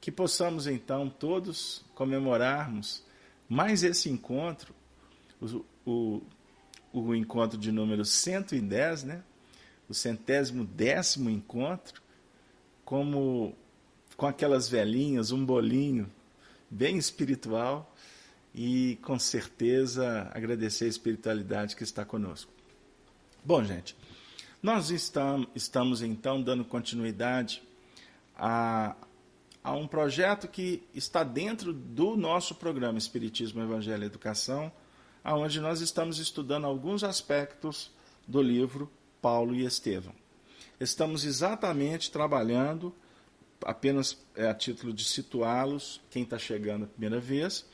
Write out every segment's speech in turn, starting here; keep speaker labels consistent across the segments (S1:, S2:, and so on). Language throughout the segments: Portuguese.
S1: que possamos então todos comemorarmos mais esse encontro, o encontro de número 110, né? O 110º encontro, com aquelas velhinhas, um bolinho bem espiritual e, com certeza, agradecer a espiritualidade que está conosco. Bom, gente, nós estamos então dando continuidade a um projeto que está dentro do nosso programa Espiritismo, Evangelho e Educação, onde nós estamos estudando alguns aspectos do livro Paulo e Estevão. Estamos exatamente trabalhando, apenas a título de situá-los, quem está chegando a primeira vez,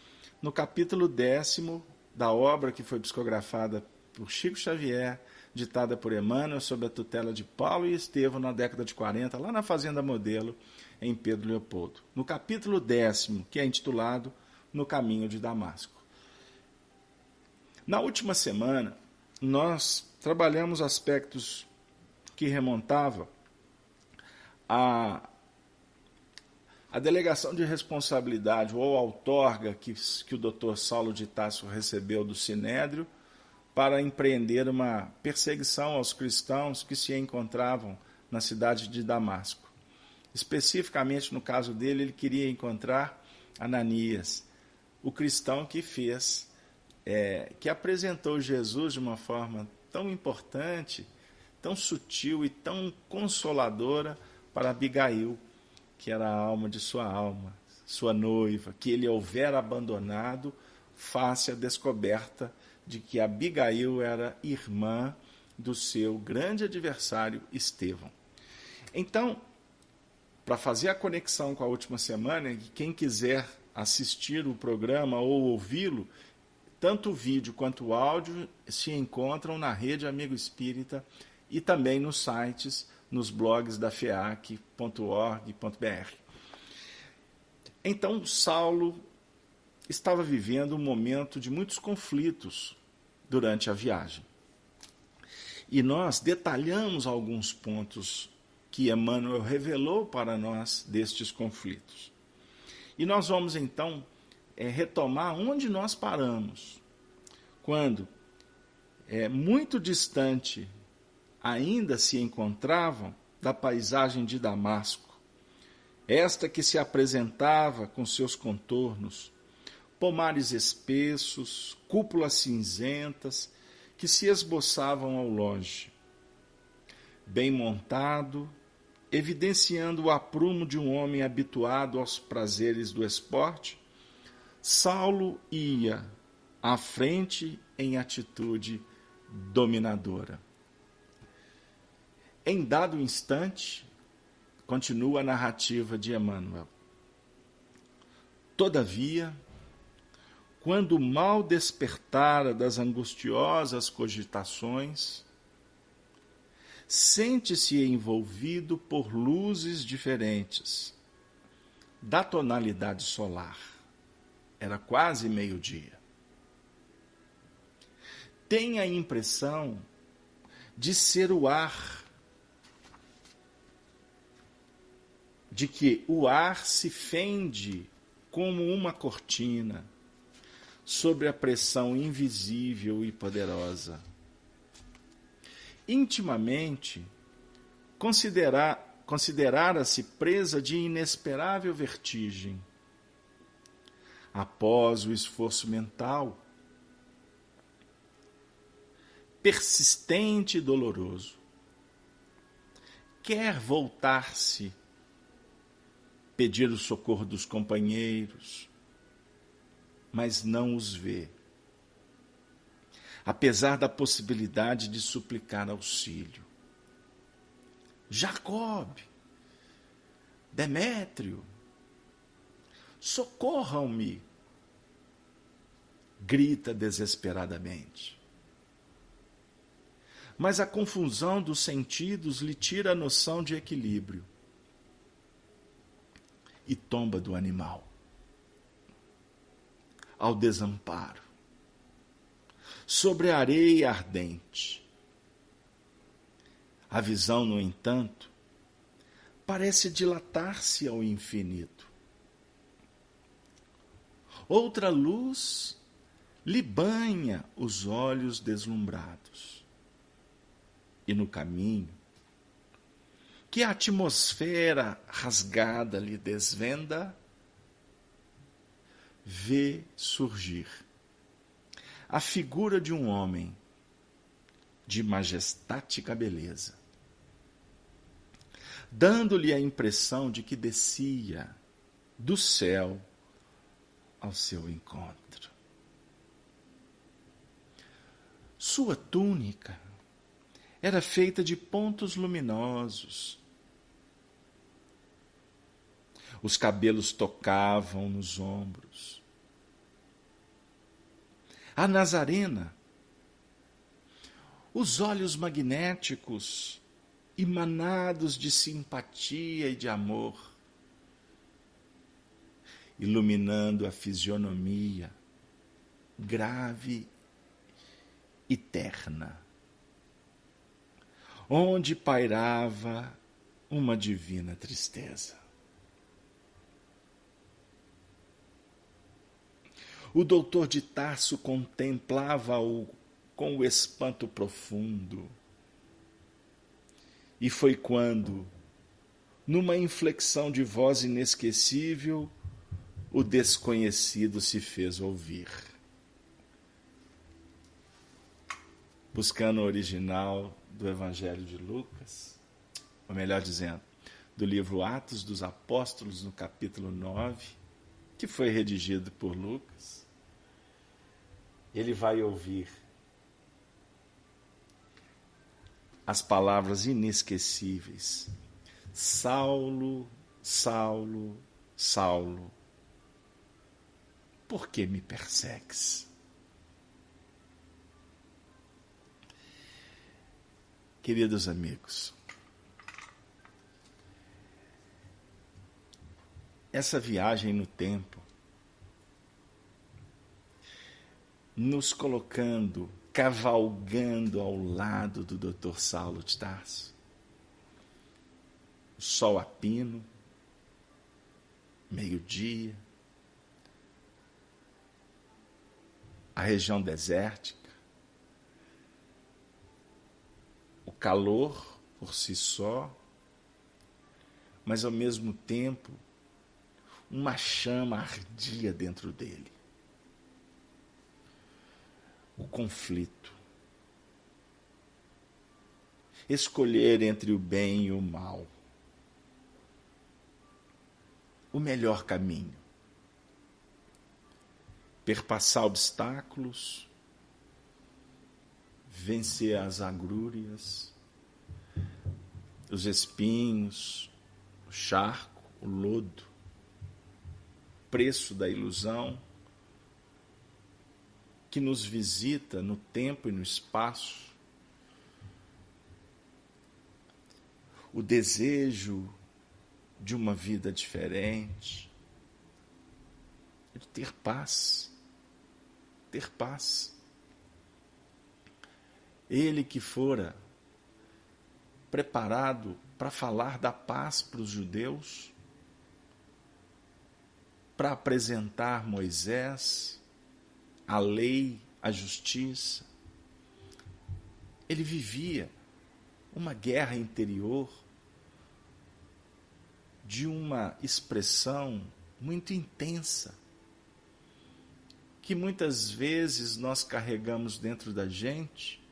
S1: no capítulo 10º da obra que foi psicografada por Chico Xavier, ditada por Emmanuel, sob a tutela de Paulo e Estevão, na década de 40, lá na Fazenda Modelo, em Pedro Leopoldo. No capítulo 10º, que é intitulado No Caminho de Damasco. Na última semana, nós trabalhamos aspectos que remontavam a delegação de responsabilidade ou a outorga que o Dr. Saulo de Tarso recebeu do Sinédrio para empreender uma perseguição aos cristãos que se encontravam na cidade de Damasco. Especificamente, no caso dele, ele queria encontrar Ananias, o cristão que que apresentou Jesus de uma forma tão importante, tão sutil e tão consoladora para Abigail, que era a alma de sua alma, sua noiva, que ele houvera abandonado face à descoberta de que Abigail era irmã do seu grande adversário Estevão. Então, para fazer a conexão com a última semana, quem quiser assistir o programa ou ouvi-lo, tanto o vídeo quanto o áudio se encontram na Rede Amigo Espírita e também nos sites, nos blogs da feac.org.br. Então, Saulo estava vivendo um momento de muitos conflitos durante a viagem. E nós detalhamos alguns pontos que Emmanuel revelou para nós destes conflitos. E nós vamos, então, retomar onde nós paramos, quando, muito distante, ainda se encontravam da paisagem de Damasco, esta que se apresentava com seus contornos, pomares espessos, cúpulas cinzentas, que se esboçavam ao longe. Bem montado, evidenciando o aprumo de um homem habituado aos prazeres do esporte, Saulo ia à frente em atitude dominadora. Em dado instante, continua a narrativa de Emmanuel. Todavia, quando mal despertara das angustiosas cogitações, sente-se envolvido por luzes diferentes, da tonalidade solar. Era quase meio-dia. Tem a impressão de ser o ar, de que o ar se fende como uma cortina sobre a pressão invisível e poderosa. Intimamente, considerara-se presa de inesperável vertigem. Após o esforço mental, persistente e doloroso, quer voltar-se, pedir o socorro dos companheiros, mas não os vê, apesar da possibilidade de suplicar auxílio. Jacob, Demétrio, socorram-me, grita desesperadamente. Mas a confusão dos sentidos lhe tira a noção de equilíbrio e tomba do animal ao desamparo, sobre a areia ardente. A visão, no entanto, parece dilatar-se ao infinito. Outra luz lhe banha os olhos deslumbrados. E no caminho, que a atmosfera rasgada lhe desvenda, vê surgir a figura de um homem de majestática beleza, dando-lhe a impressão de que descia do céu ao seu encontro. Sua túnica era feita de pontos luminosos. Os cabelos tocavam nos ombros. A Nazarena, os olhos magnéticos, emanados de simpatia e de amor, iluminando a fisionomia grave e terna, onde pairava uma divina tristeza. O doutor de Tarso contemplava-o com o espanto profundo. E foi quando, numa inflexão de voz inesquecível, o desconhecido se fez ouvir. Buscando o original do Evangelho de Lucas, ou melhor dizendo, do livro Atos dos Apóstolos, no capítulo 9, que foi redigido por Lucas, ele vai ouvir as palavras inesquecíveis: Saulo, Saulo, Saulo, por que me persegues? Queridos amigos, essa viagem no tempo, nos colocando, cavalgando ao lado do Dr. Saulo de Tarso, o sol a pino, meio-dia, a região desértica, o calor por si só, mas ao mesmo tempo uma chama ardia dentro dele. O conflito. Escolher entre o bem e o mal. O melhor caminho. Perpassar obstáculos, vencer as agrúrias, os espinhos, o charco, o lodo, preço da ilusão que nos visita no tempo e no espaço, o desejo de uma vida diferente, de ter paz, ter paz. Ele que fora preparado para falar da paz para os judeus, para apresentar Moisés, a lei, a justiça. Ele vivia uma guerra interior de uma expressão muito intensa, que muitas vezes nós carregamos dentro da gente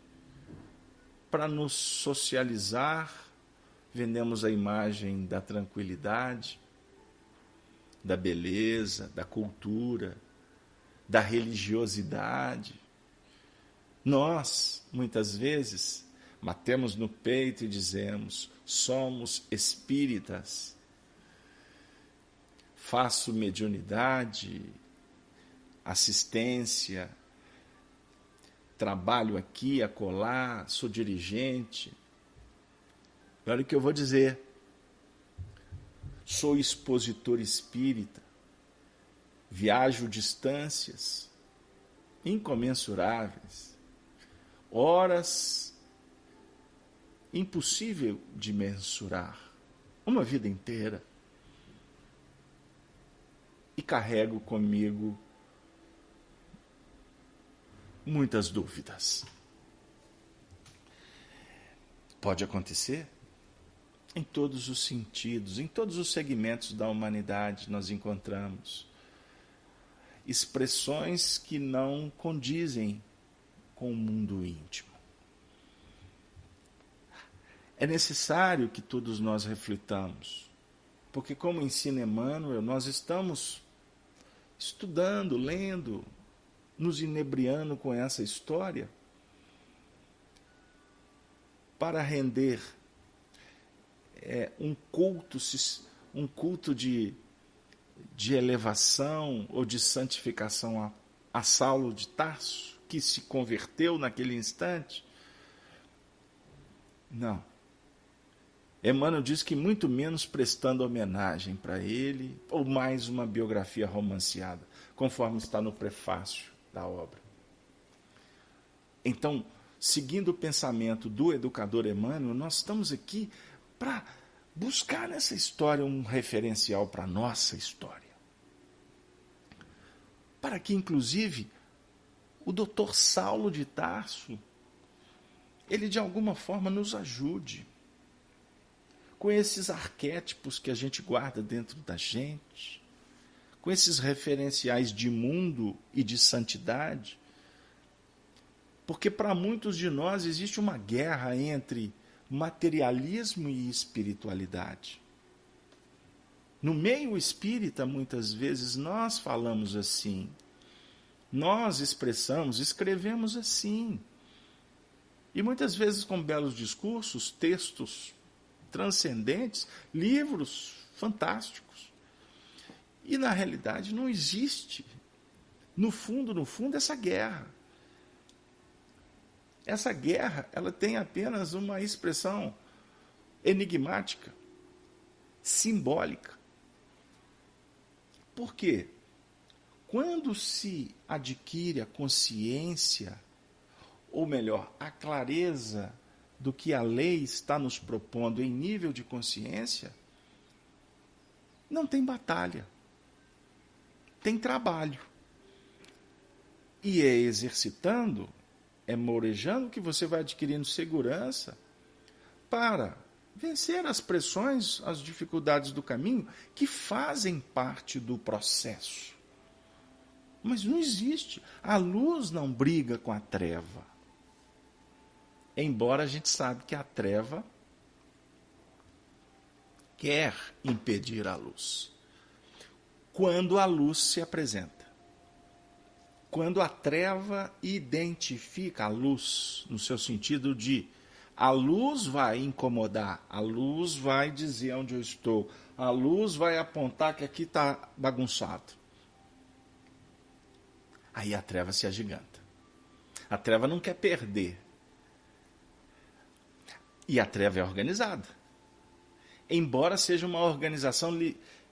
S1: para nos socializar. Vendemos a imagem da tranquilidade, da beleza, da cultura, da religiosidade. Nós, muitas vezes, batemos no peito e dizemos: somos espíritas, faço mediunidade, assistência, trabalho aqui, acolá, sou dirigente. Olha o que eu vou dizer: sou expositor espírita, viajo distâncias incomensuráveis, horas impossível de mensurar, uma vida inteira, e carrego comigo muitas dúvidas. Pode acontecer em todos os sentidos, em todos os segmentos da humanidade nós encontramos expressões que não condizem com o mundo íntimo. É necessário que todos nós reflitamos, porque como ensina Emmanuel, nós estamos estudando, lendo, nos inebriando com essa história para render um culto de elevação ou de santificação a Saulo de Tarso, que se converteu naquele instante? Não. Emmanuel diz que muito menos prestando homenagem para ele, ou mais uma biografia romanceada, conforme está no prefácio da obra. Então, seguindo o pensamento do educador Emmanuel, nós estamos aqui para buscar nessa história um referencial para a nossa história. Para que, inclusive, o doutor Saulo de Tarso, ele de alguma forma nos ajude com esses arquétipos que a gente guarda dentro da gente, com esses referenciais de mundo e de santidade, porque para muitos de nós existe uma guerra entre materialismo e espiritualidade. No meio espírita, muitas vezes, nós falamos assim, nós expressamos, escrevemos assim, e muitas vezes com belos discursos, textos transcendentes, livros fantásticos. E na realidade não existe, no fundo, essa guerra. Essa guerra, ela tem apenas uma expressão enigmática, simbólica. Por quê? Quando se adquire a consciência, ou melhor, a clareza do que a lei está nos propondo em nível de consciência, não tem batalha, tem trabalho. E é exercitando, é morejando que você vai adquirindo segurança para vencer as pressões, as dificuldades do caminho, que fazem parte do processo. Mas não existe. A luz não briga com a treva. Embora a gente sabe que a treva quer impedir a luz. Quando a luz se apresenta. Quando a treva identifica a luz, no seu sentido de a luz vai incomodar, a luz vai dizer onde eu estou, a luz vai apontar que aqui está bagunçado. Aí a treva se agiganta. A treva não quer perder. E a treva é organizada. Embora seja uma organização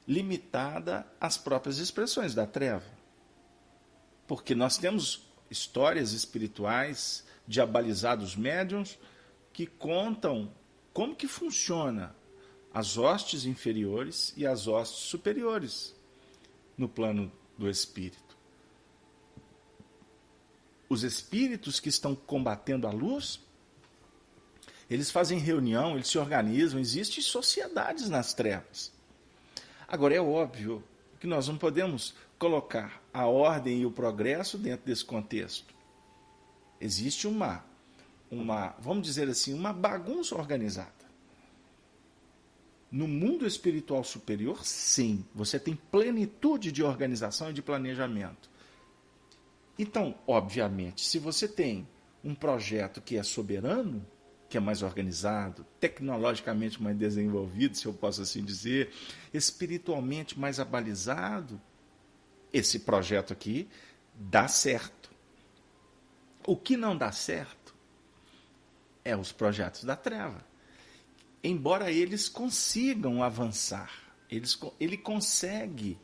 S1: limitada às próprias expressões da treva. Porque nós temos histórias espirituais de abalizados médiuns que contam como que funciona as hostes inferiores e as hostes superiores no plano do espírito. Os espíritos que estão combatendo a luz, eles fazem reunião, eles se organizam, existem sociedades nas trevas. Agora, é óbvio que nós não podemos colocar a ordem e o progresso dentro desse contexto. Existe vamos dizer assim, uma bagunça organizada. No mundo espiritual superior, sim, você tem plenitude de organização e de planejamento. Então, obviamente, se você tem um projeto que é soberano, que é mais organizado, tecnologicamente mais desenvolvido, se eu posso assim dizer, espiritualmente mais abalizado, esse projeto aqui dá certo. O que não dá certo é os projetos da treva. Embora eles consigam avançar, ele consegue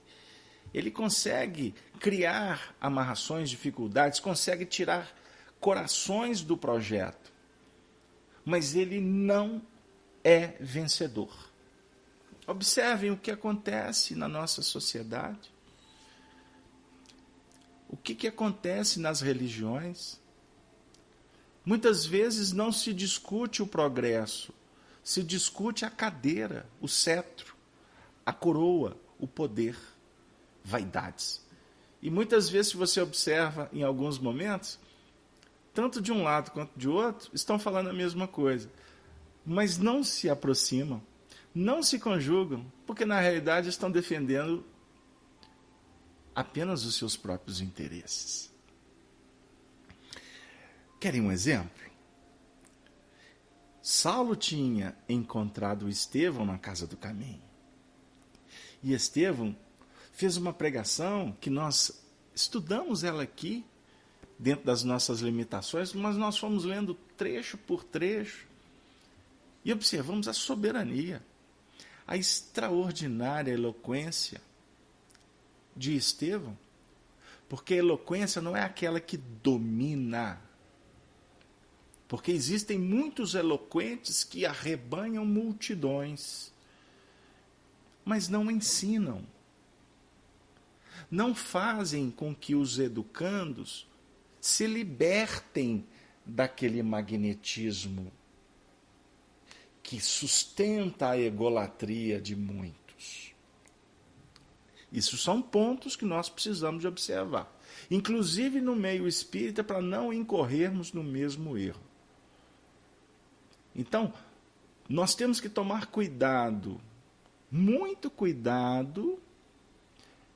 S1: criar amarrações, dificuldades, consegue tirar corações do projeto. Mas ele não é vencedor. Observem o que acontece na nossa sociedade. O que acontece nas religiões. Muitas vezes não se discute o progresso, se discute a cadeira, o cetro, a coroa, o poder, vaidades. E muitas vezes, se você observa em alguns momentos, tanto de um lado quanto de outro, estão falando a mesma coisa, mas não se aproximam, não se conjugam, porque na realidade estão defendendo apenas os seus próprios interesses. Querem um exemplo? Saulo tinha encontrado Estevão na casa do caminho. E Estevão fez uma pregação que nós estudamos ela aqui, dentro das nossas limitações, mas nós fomos lendo trecho por trecho e observamos a soberania, a extraordinária eloquência de Estevão, porque a eloquência não é aquela que domina, porque existem muitos eloquentes que arrebanham multidões, mas não ensinam, não fazem com que os educandos se libertem daquele magnetismo que sustenta a egolatria de muitos. Isso são pontos que nós precisamos de observar, inclusive no meio espírita, para não incorrermos no mesmo erro. Então, nós temos que tomar cuidado, muito cuidado,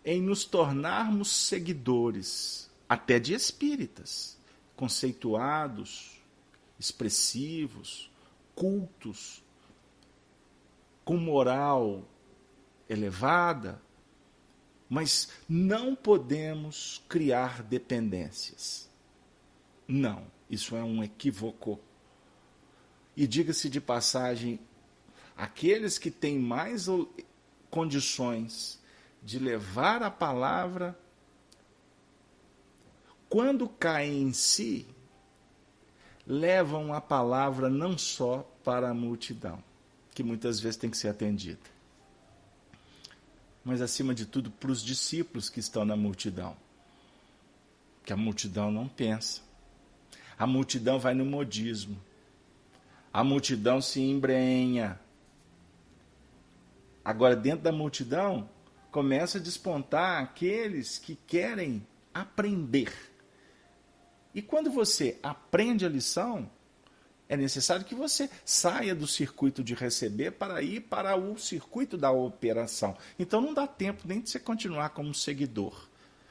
S1: em nos tornarmos seguidores, até de espíritas, conceituados, expressivos, cultos, com moral elevada, mas não podemos criar dependências. Não, isso é um equívoco. E diga-se de passagem, aqueles que têm mais condições de levar a palavra, quando caem em si, levam a palavra não só para a multidão, que muitas vezes tem que ser atendida, mas acima de tudo para os discípulos que estão na multidão, que a multidão não pensa, a multidão vai no modismo, a multidão se embrenha. Agora, dentro da multidão, começa a despontar aqueles que querem aprender. E quando você aprende a lição, é necessário que você saia do circuito de receber para ir para o circuito da operação. Então não dá tempo nem de você continuar como seguidor.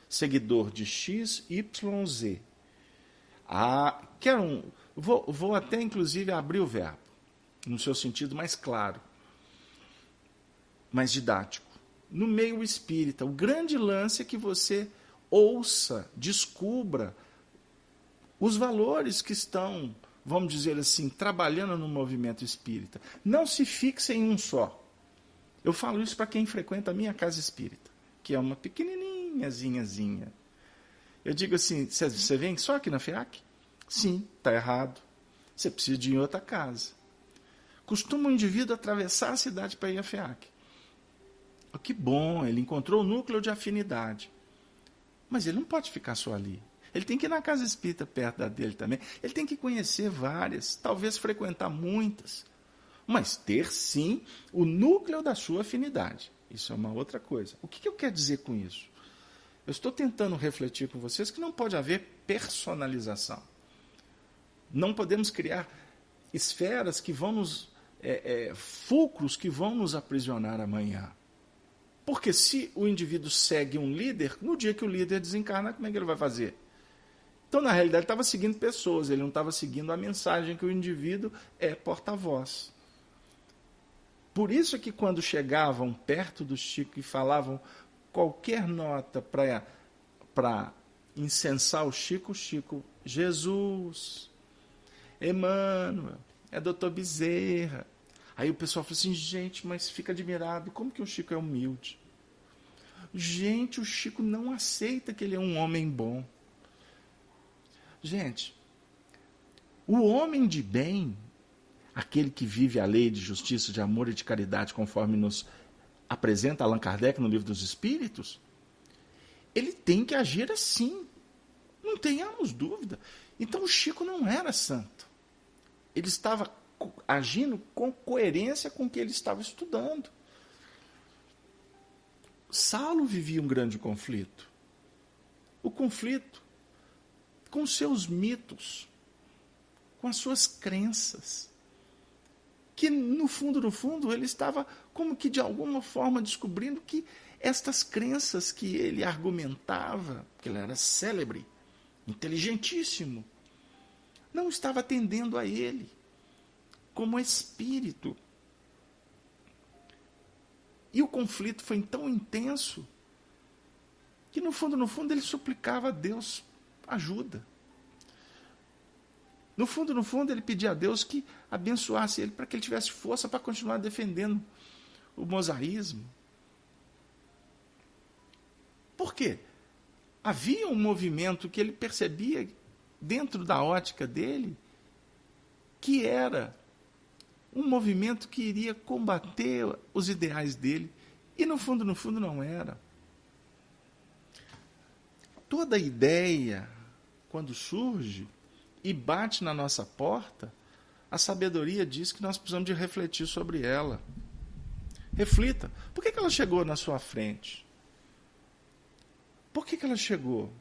S1: Seguidor de X, Y, Z. Vou até inclusive abrir o verbo, no seu sentido mais claro, mais didático. No meio espírita, o grande lance é que você ouça, descubra os valores que estão, vamos dizer assim, trabalhando no movimento espírita. Não se fixe em um só. Eu falo isso para quem frequenta a minha casa espírita, que é uma pequenininhazinha. Eu digo assim, você vem só aqui na FEAC? Sim, está errado. Você precisa de ir em outra casa. Costuma um indivíduo atravessar a cidade para ir à FEAC. Oh, que bom, ele encontrou o núcleo de afinidade. Mas ele não pode ficar só ali. Ele tem que ir na casa espírita perto da dele também. Ele tem que conhecer várias, talvez frequentar muitas. Mas ter, sim, o núcleo da sua afinidade. Isso é uma outra coisa. O que eu quero dizer com isso? Eu estou tentando refletir com vocês que não pode haver personalização. Não podemos criar esferas que vão nos... fulcros que vão nos aprisionar amanhã. Porque se o indivíduo segue um líder, no dia que o líder desencarnar, como é que ele vai fazer? Então, na realidade, ele estava seguindo pessoas, ele não estava seguindo a mensagem que o indivíduo é porta-voz. Por isso que quando chegavam perto do Chico e falavam qualquer nota para incensar o Chico, Jesus, Emmanuel, é Dr. Bezerra. Aí o pessoal falou assim, gente, mas fica admirado, como que o Chico é humilde? Gente, o Chico não aceita que ele é um homem bom. Gente, o homem de bem, aquele que vive a lei de justiça, de amor e de caridade, conforme nos apresenta Allan Kardec no Livro dos Espíritos, ele tem que agir assim. Não Não tenhamos dúvida. Então o Chico não era santo. Ele estava agindo com coerência com o que ele estava estudando. Saulo vivia um grande conflito. O conflito com seus mitos, com as suas crenças, que no fundo, ele estava como que de alguma forma descobrindo que estas crenças que ele argumentava, que ele era célebre, inteligentíssimo, não estava atendendo a ele como espírito. E o conflito foi tão intenso que no fundo ele suplicava a Deus ajuda. No fundo ele pedia a Deus que abençoasse ele para que ele tivesse força para continuar defendendo o mosaísmo. Por quê? Havia um movimento que ele percebia dentro da ótica dele que era um movimento que iria combater os ideais dele. E no fundo não era. Toda ideia, quando surge e bate na nossa porta, a sabedoria diz que nós precisamos de refletir sobre ela. Reflita. Por que ela chegou na sua frente? Por que ela chegou?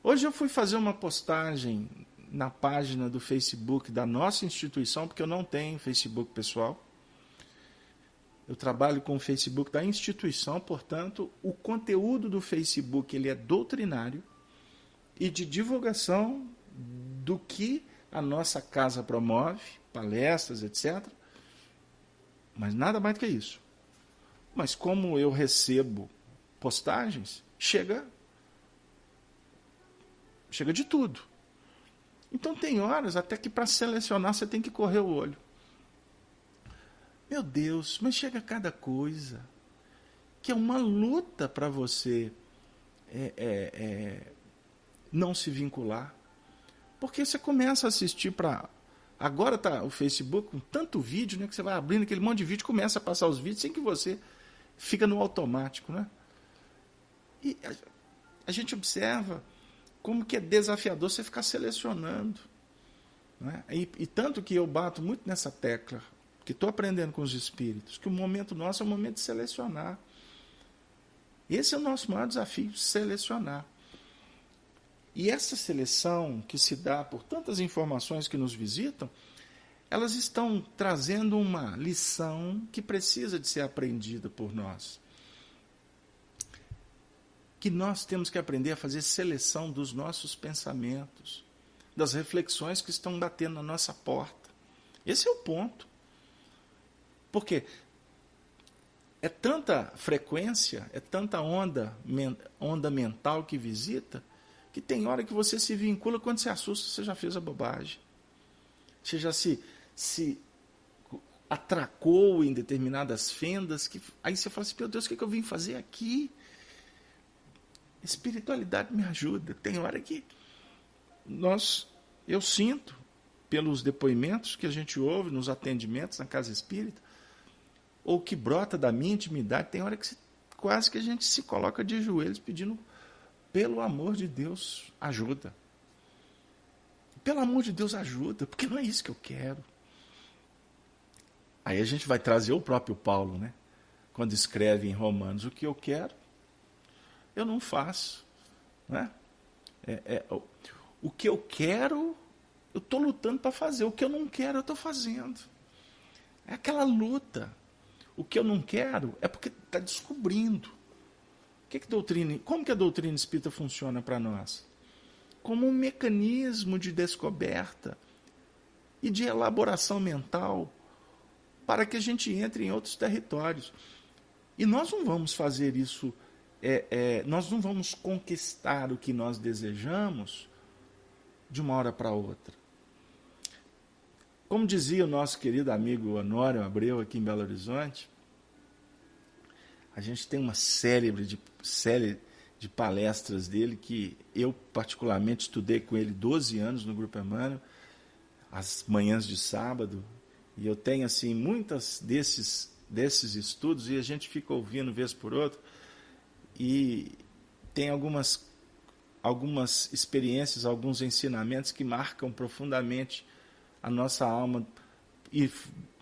S1: Hoje eu fui fazer uma postagem na página do Facebook da nossa instituição, porque eu não tenho Facebook pessoal. Eu trabalho com o Facebook da instituição, portanto, o conteúdo do Facebook ele é doutrinário e de divulgação do que a nossa casa promove, palestras, etc. Mas nada mais do que isso. Mas como eu recebo postagens, chega de tudo. Então tem horas até que para selecionar você tem que correr o olho. Meu Deus, mas chega cada coisa que é uma luta para você não se vincular. Porque você começa a assistir para... Agora tá o Facebook com tanto vídeo, né, que você vai abrindo aquele monte de vídeo, começa a passar os vídeos sem que você fica no automático, né? E a gente observa como que é desafiador você ficar selecionando. Né? E tanto que eu bato muito nessa tecla, que estou aprendendo com os espíritos, que o momento nosso é o momento de selecionar. Esse é o nosso maior desafio, selecionar. E essa seleção que se dá por tantas informações que nos visitam, elas estão trazendo uma lição que precisa de ser aprendida por nós. Que nós temos que aprender a fazer seleção dos nossos pensamentos, das reflexões que estão batendo na nossa porta. Esse é o ponto. Porque é tanta frequência, é tanta onda mental que visita, que tem hora que você se vincula, quando se assusta, você já fez a bobagem. Você já se atracou em determinadas fendas, que aí você fala assim, meu Deus, o que eu vim fazer aqui? Espiritualidade me ajuda. Tem hora que eu sinto, pelos depoimentos que a gente ouve nos atendimentos na casa espírita, ou que brota da minha intimidade, tem hora que quase que a gente se coloca de joelhos pedindo, pelo amor de Deus, ajuda. Pelo amor de Deus, ajuda, porque não é isso que eu quero. Aí a gente vai trazer o próprio Paulo, né? Quando escreve em Romanos, o que eu quero, eu não faço. Né? O que eu quero, eu estou lutando para fazer. O que eu não quero, eu estou fazendo. É aquela luta. O que eu não quero é porque está descobrindo. Como que a doutrina espírita funciona para nós? Como um mecanismo de descoberta e de elaboração mental para que a gente entre em outros territórios. E nós não vamos fazer isso, nós não vamos conquistar o que nós desejamos de uma hora para outra. Como dizia o nosso querido amigo Honório Abreu aqui em Belo Horizonte, a gente tem uma série de palestras dele que eu particularmente estudei com ele 12 anos no Grupo Emmanuel, às manhãs de sábado, e eu tenho assim muitas desses estudos e a gente fica ouvindo vez por outra, e tem algumas algumas experiências, alguns ensinamentos que marcam profundamente a nossa alma, e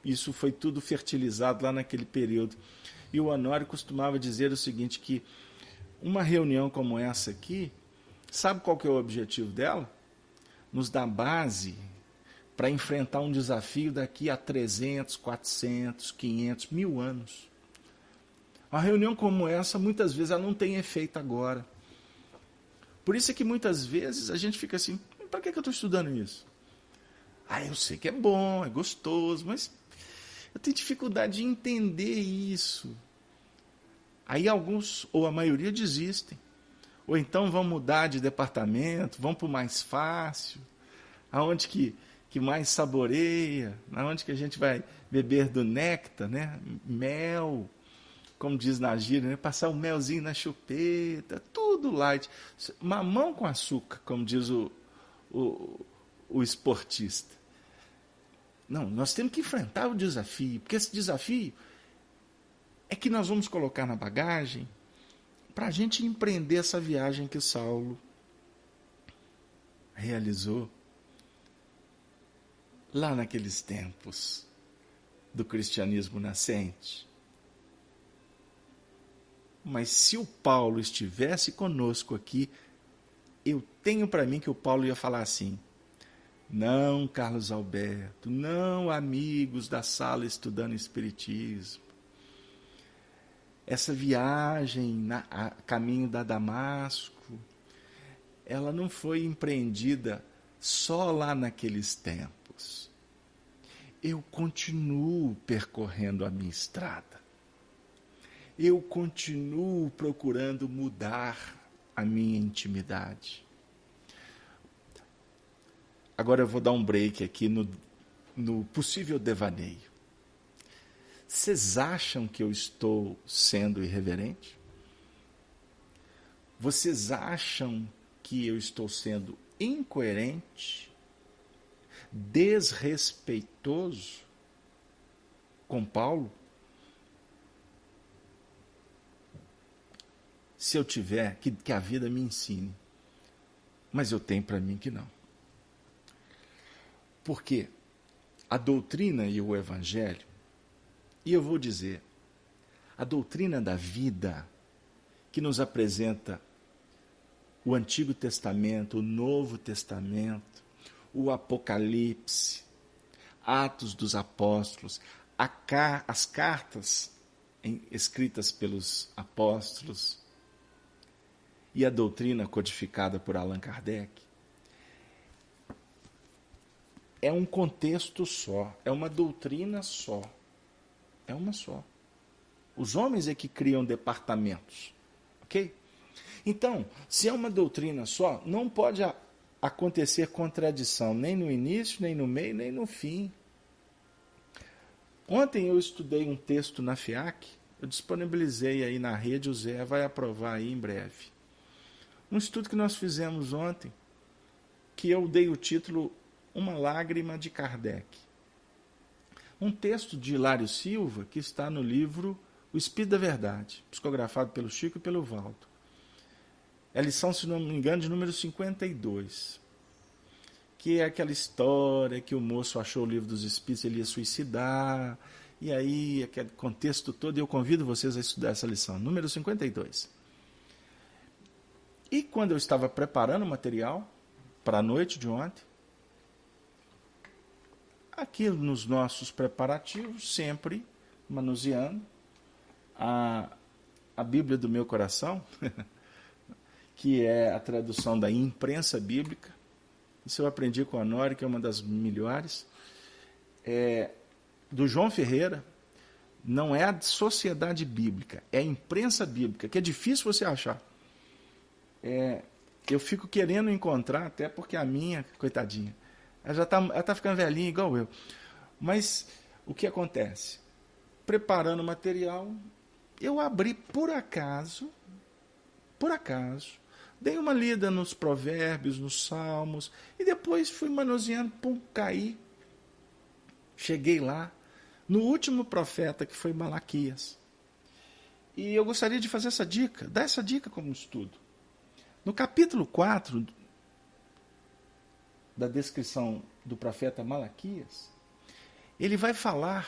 S1: isso foi tudo fertilizado lá naquele período. E o Honório costumava dizer o seguinte, que uma reunião como essa aqui, sabe qual que é o objetivo dela? Nos dá base para enfrentar um desafio daqui a 300, 400, 500, 1000 anos. Uma reunião como essa, muitas vezes, ela não tem efeito agora. Por isso é que muitas vezes a gente fica assim, para que eu estou estudando isso? Eu sei que é bom, é gostoso, mas eu tenho dificuldade de entender isso. Aí alguns, ou a maioria, desistem. Ou então vão mudar de departamento, vão para o mais fácil, aonde que mais saboreia, aonde que a gente vai beber do néctar, né? Mel, como diz na gíria, né? Passar um melzinho na chupeta, tudo light. Mamão com açúcar, como diz o esportista. Não, nós temos que enfrentar o desafio, porque esse desafio é que nós vamos colocar na bagagem para a gente empreender essa viagem que Saulo realizou lá naqueles tempos do cristianismo nascente. Mas se o Paulo estivesse conosco aqui, eu tenho para mim que o Paulo ia falar assim: não, Carlos Alberto, não, amigos da sala estudando Espiritismo. Essa viagem a caminho da Damasco, ela não foi empreendida só lá naqueles tempos. Eu continuo percorrendo a minha estrada. Eu continuo procurando mudar a minha intimidade. Agora eu vou dar um break aqui no possível devaneio. Vocês acham que eu estou sendo irreverente? Vocês acham que eu estou sendo incoerente, desrespeitoso com Paulo? Se eu tiver, que a vida me ensine. Mas eu tenho para mim que não. Porque a doutrina e o evangelho, e eu vou dizer, a doutrina da vida que nos apresenta o Antigo Testamento, o Novo Testamento, o Apocalipse, Atos dos Apóstolos, as cartas escritas pelos apóstolos e a doutrina codificada por Allan Kardec, é um contexto só, é uma doutrina só. É uma só. Os homens é que criam departamentos. Ok? Então, se é uma doutrina só, não pode acontecer contradição, nem no início, nem no meio, nem no fim. Ontem eu estudei um texto na FIAC, eu disponibilizei aí na rede, o Zé vai aprovar aí em breve. Um estudo que nós fizemos ontem, que eu dei o título Uma Lágrima de Kardec. Um texto de Hilário Silva, que está no livro O Espírito da Verdade, psicografado pelo Chico e pelo Valdo. É a lição, se não me engano, de número 52. Que é aquela história que o moço achou o livro dos Espíritos, ele ia suicidar, e aí aquele contexto todo, e eu convido vocês a estudar essa lição, número 52. E quando eu estava preparando o material para a noite de ontem, aqui nos nossos preparativos, sempre manuseando a Bíblia do meu coração, que é a tradução da imprensa bíblica. Isso eu aprendi com a Nori, que é uma das melhores. Do João Ferreira, não é a Sociedade Bíblica, é a imprensa bíblica, que é difícil você achar. Eu fico querendo encontrar, até porque a minha, coitadinha, ela está ficando velhinha igual eu. Mas o que acontece? Preparando o material, eu abri por acaso, dei uma lida nos provérbios, nos salmos, e depois fui manuseando, caí. Cheguei lá, no último profeta, que foi Malaquias. E eu gostaria de fazer essa dica, dar essa dica como estudo. No capítulo 4 da descrição do profeta Malaquias, ele vai falar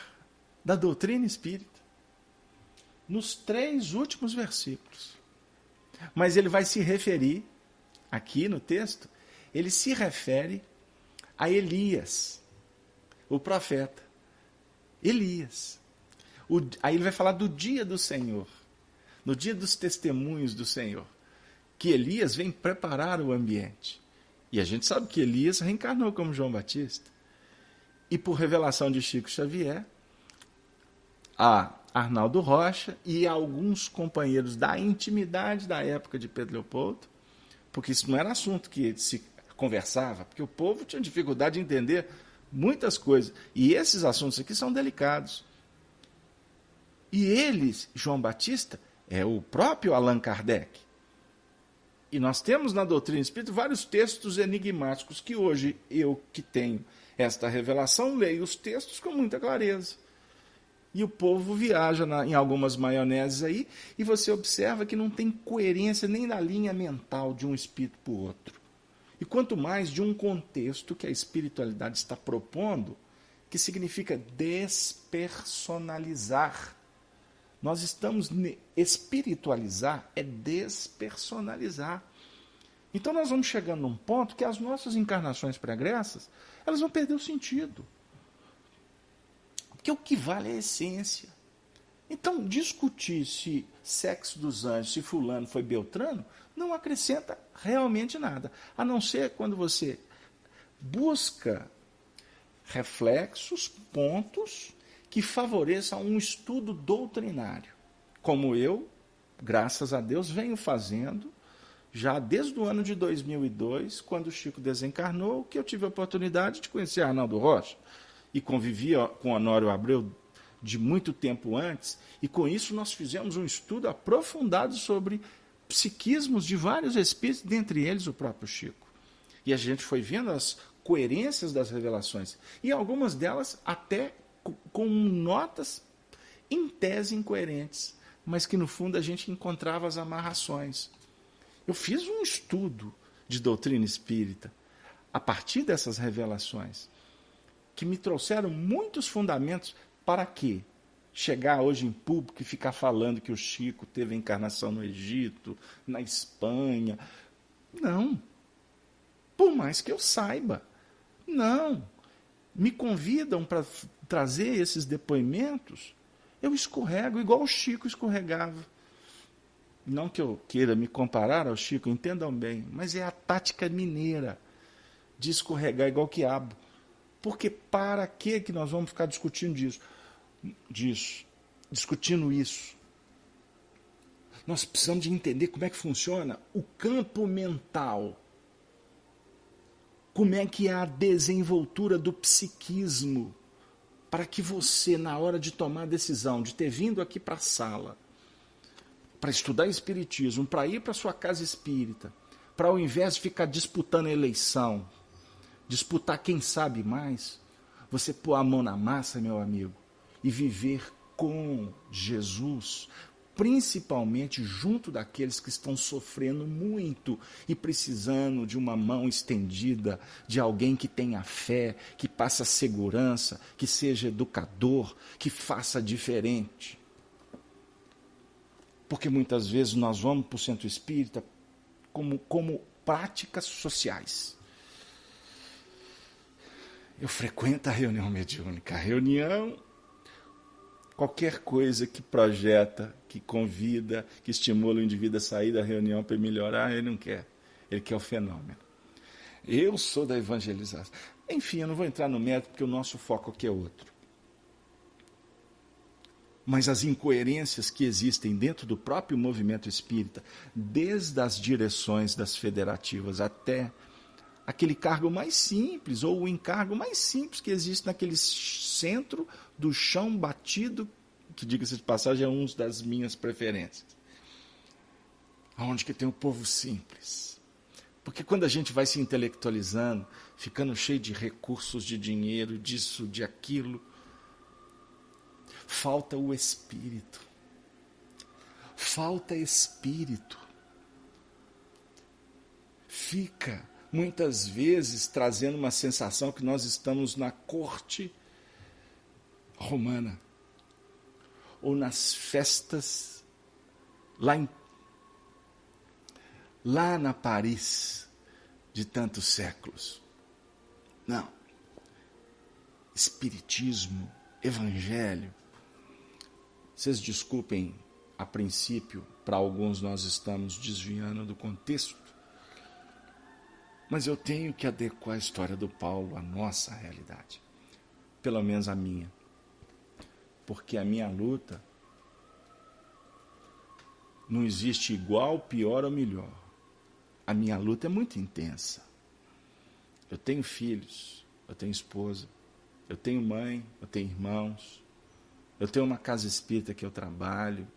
S1: da doutrina espírita nos 3 últimos versículos. Mas ele vai se referir, aqui no texto, ele se refere a Elias, o profeta. Elias. Aí ele vai falar do dia do Senhor, no dia dos testemunhos do Senhor, que Elias vem preparar o ambiente. E a gente sabe que Elias reencarnou como João Batista. E por revelação de Chico Xavier, a Arnaldo Rocha e alguns companheiros da intimidade da época de Pedro Leopoldo, porque isso não era assunto que se conversava, porque o povo tinha dificuldade de entender muitas coisas. E esses assuntos aqui são delicados. E eles, João Batista, é o próprio Allan Kardec. E nós temos na doutrina espírita vários textos enigmáticos que hoje eu, que tenho esta revelação, leio os textos com muita clareza. E o povo viaja em algumas maioneses aí, e você observa que não tem coerência nem na linha mental de um espírito para o outro. E quanto mais de um contexto que a espiritualidade está propondo, que significa despersonalizar. Nós estamos... Espiritualizar é despersonalizar. Então nós vamos chegando num ponto que as nossas encarnações pregressas, elas vão perder o sentido. Porque o que vale é a essência. Então, discutir se sexo dos anjos, se fulano foi Beltrano, não acrescenta realmente nada. A não ser quando você busca reflexos, pontos que favoreçam um estudo doutrinário. Como eu, graças a Deus, venho fazendo já desde o ano de 2002, quando o Chico desencarnou, que eu tive a oportunidade de conhecer Arnaldo Rocha e convivia com Honório Abreu de muito tempo antes, e com isso nós fizemos um estudo aprofundado sobre psiquismos de vários espíritos, dentre eles o próprio Chico. E a gente foi vendo as coerências das revelações, e algumas delas até com notas em tese incoerentes, mas que no fundo a gente encontrava as amarrações. Eu fiz um estudo de doutrina espírita a partir dessas revelações, que me trouxeram muitos fundamentos. Para quê? Chegar hoje em público e ficar falando que o Chico teve a encarnação no Egito, na Espanha. Não. Por mais que eu saiba. Não. Me convidam para trazer esses depoimentos, eu escorrego igual o Chico escorregava. Não que eu queira me comparar ao Chico, entendam bem, mas é a tática mineira de escorregar igual quiabo. Porque para que nós vamos ficar discutindo discutindo isso? Nós precisamos de entender como é que funciona o campo mental. Como é que é a desenvoltura do psiquismo, para que você, na hora de tomar a decisão, de ter vindo aqui para a sala, para estudar espiritismo, para ir para a sua casa espírita, para ao invés de ficar disputando a eleição, disputar quem sabe mais, você pôr a mão na massa, meu amigo, e viver com Jesus, principalmente junto daqueles que estão sofrendo muito e precisando de uma mão estendida, de alguém que tenha fé, que passe segurança, que seja educador, que faça diferente. Porque muitas vezes nós vamos para o centro espírita como práticas sociais. Eu frequento a reunião mediúnica. A reunião, qualquer coisa que projeta, que convida, que estimula o indivíduo a sair da reunião para melhorar, ele não quer. Ele quer o fenômeno. Eu sou da evangelização. Enfim, eu não vou entrar no mérito, porque o nosso foco aqui é outro. Mas as incoerências que existem dentro do próprio movimento espírita, desde as direções das federativas até aquele cargo mais simples, ou o encargo mais simples que existe naquele centro do chão batido, que, diga-se de passagem, é uma das minhas preferências. Onde que tem o povo simples. Porque quando a gente vai se intelectualizando, ficando cheio de recursos, de dinheiro, disso, de aquilo, falta o espírito. Falta espírito. fica, muitas vezes, trazendo uma sensação que nós estamos na corte romana, ou nas festas, lá na Paris de tantos séculos. Não. Espiritismo, evangelho. Vocês desculpem, a princípio, para alguns nós estamos desviando do contexto, mas eu tenho que adequar a história do Paulo à nossa realidade, pelo menos a minha, porque a minha luta não existe igual, pior ou melhor. A minha luta é muito intensa. Eu tenho filhos, eu tenho esposa, eu tenho mãe, eu tenho irmãos, eu tenho uma casa espírita que eu trabalho,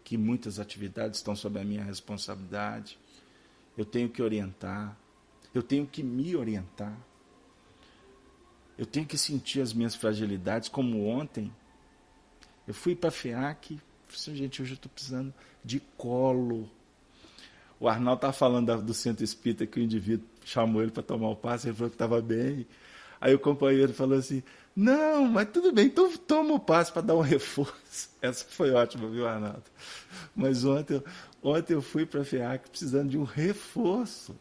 S1: que muitas atividades estão sob a minha responsabilidade. Eu tenho que orientar, eu tenho que me orientar, eu tenho que sentir as minhas fragilidades, como ontem. Eu fui para a FEAC, gente, hoje eu estou precisando de colo. O Arnaldo estava falando do centro espírita, que o indivíduo chamou ele para tomar o passe, ele falou que estava bem. Aí o companheiro falou assim, não, mas tudo bem, então toma o passe para dar um reforço. Essa foi ótima, viu, Arnaldo? Mas ontem eu fui para a FEAC precisando de um reforço.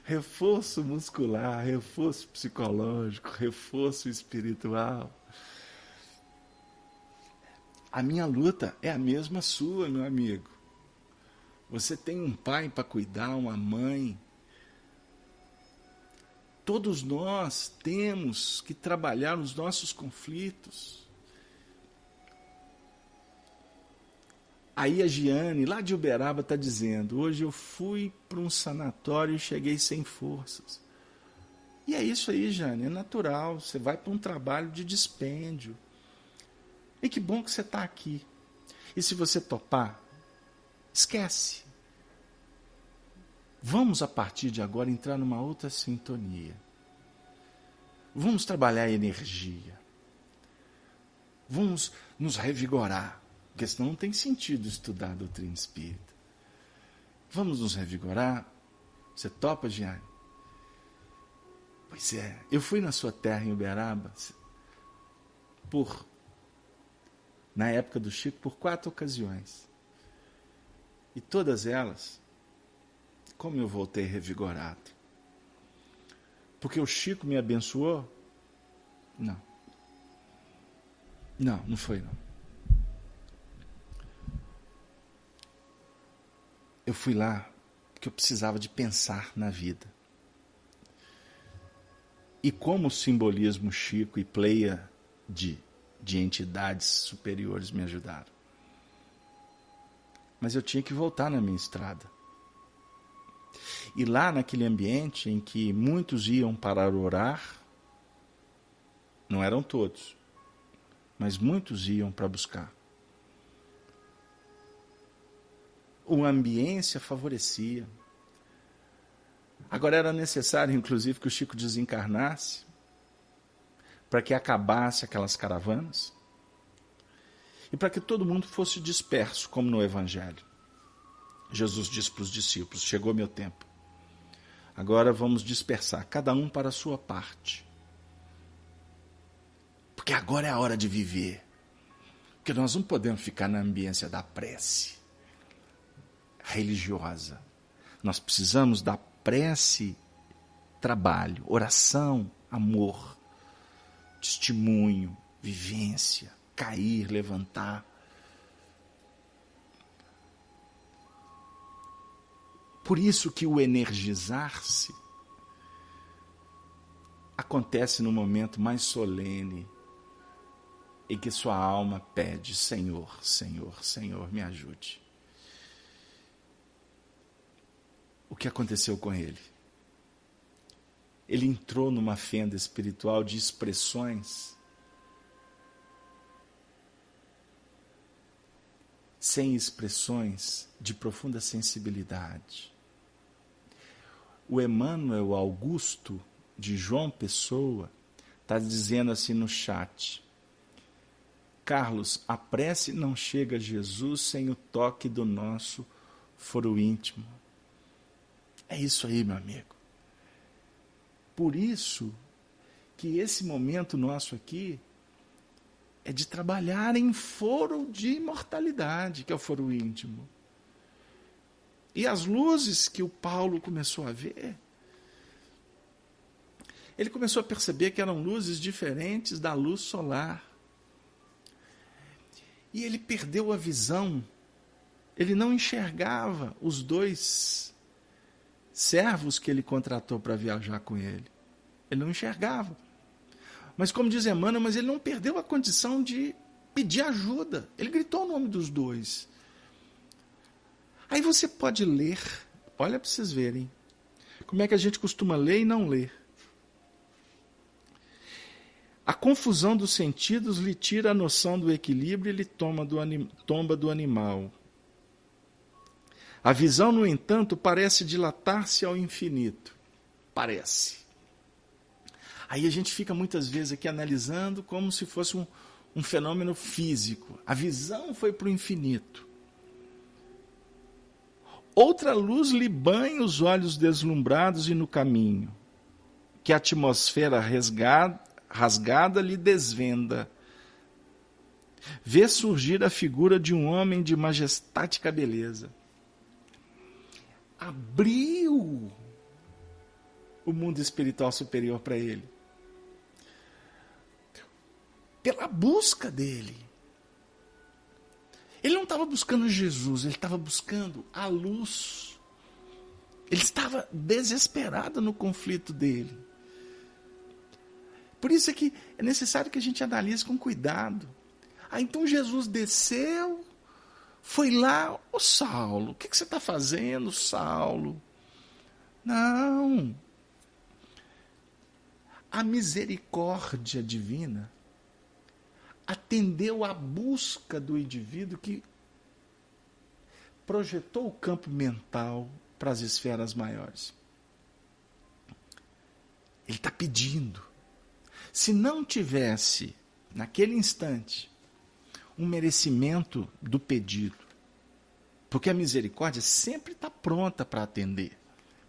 S1: Reforço muscular, reforço psicológico, reforço espiritual. A minha luta é a mesma sua, meu amigo. Você tem um pai para cuidar, uma mãe. Todos nós temos que trabalhar os nossos conflitos. Aí a Giane, lá de Uberaba, está dizendo, hoje eu fui para um sanatório e cheguei sem forças. E é isso aí, Giane, é natural. Você vai para um trabalho de dispêndio. E que bom que você está aqui. E se você topar, esquece. Vamos, a partir de agora, entrar numa outra sintonia. Vamos trabalhar a energia. Vamos nos revigorar. Porque senão não tem sentido estudar a doutrina espírita. Vamos nos revigorar? Você topa, Giane? Pois é. Eu fui na sua terra, em Uberaba, na época do Chico, por 4 ocasiões. E todas elas, como eu voltei revigorado. Porque o Chico me abençoou? Não. Não foi não. Eu fui lá porque eu precisava de pensar na vida. E como o simbolismo Chico e pleia de entidades superiores me ajudaram. Mas eu tinha que voltar na minha estrada. E lá naquele ambiente em que muitos iam para orar, não eram todos, mas muitos iam para buscar. O ambiente favorecia. Agora era necessário, inclusive, que o Chico desencarnasse para que acabasse aquelas caravanas e para que todo mundo fosse disperso, como no Evangelho. Jesus disse para os discípulos, chegou meu tempo. Agora vamos dispersar, cada um para a sua parte. Porque agora é a hora de viver. Porque nós não podemos ficar na ambiência da prece religiosa. Nós precisamos da prece, trabalho, oração, amor, testemunho, vivência, cair, levantar. Por isso que o energizar-se acontece no momento mais solene em que sua alma pede, Senhor, Senhor, Senhor, me ajude. O que aconteceu com ele? Ele entrou numa fenda espiritual de expressões sem expressões de profunda sensibilidade. O Emmanuel Augusto, de João Pessoa, está dizendo assim no chat, Carlos, a prece não chega a Jesus sem o toque do nosso foro íntimo. É isso aí, meu amigo. Por isso que esse momento nosso aqui é de trabalhar em foro de imortalidade, que é o foro íntimo. E as luzes que o Paulo começou a ver, ele começou a perceber que eram luzes diferentes da luz solar. E ele perdeu a visão. Ele não enxergava os dois servos que ele contratou para viajar com ele. Ele não enxergava. Mas como diz Emmanuel, mas ele não perdeu a condição de pedir ajuda. Ele gritou o nome dos dois. Aí você pode ler, olha para vocês verem, como é que a gente costuma ler e não ler. A confusão dos sentidos lhe tira a noção do equilíbrio e lhe tomba do animal. A visão, no entanto, parece dilatar-se ao infinito. Parece. Aí a gente fica muitas vezes aqui analisando como se fosse um fenômeno físico. A visão foi para o infinito. Outra luz lhe banha os olhos deslumbrados e no caminho, que a atmosfera rasgada lhe desvenda. Vê surgir a figura de um homem de majestática beleza. Abriu o mundo espiritual superior para ele. Pela busca dele. Ele não estava buscando Jesus, ele estava buscando a luz. Ele estava desesperado no conflito dele. Por isso é que é necessário que a gente analise com cuidado. Então Jesus desceu, foi lá, ô Saulo, o que você está fazendo, Saulo? Não. A misericórdia divina atendeu à busca do indivíduo que projetou o campo mental para as esferas maiores. Ele está pedindo. Se não tivesse, naquele instante, um merecimento do pedido, porque a misericórdia sempre está pronta para atender.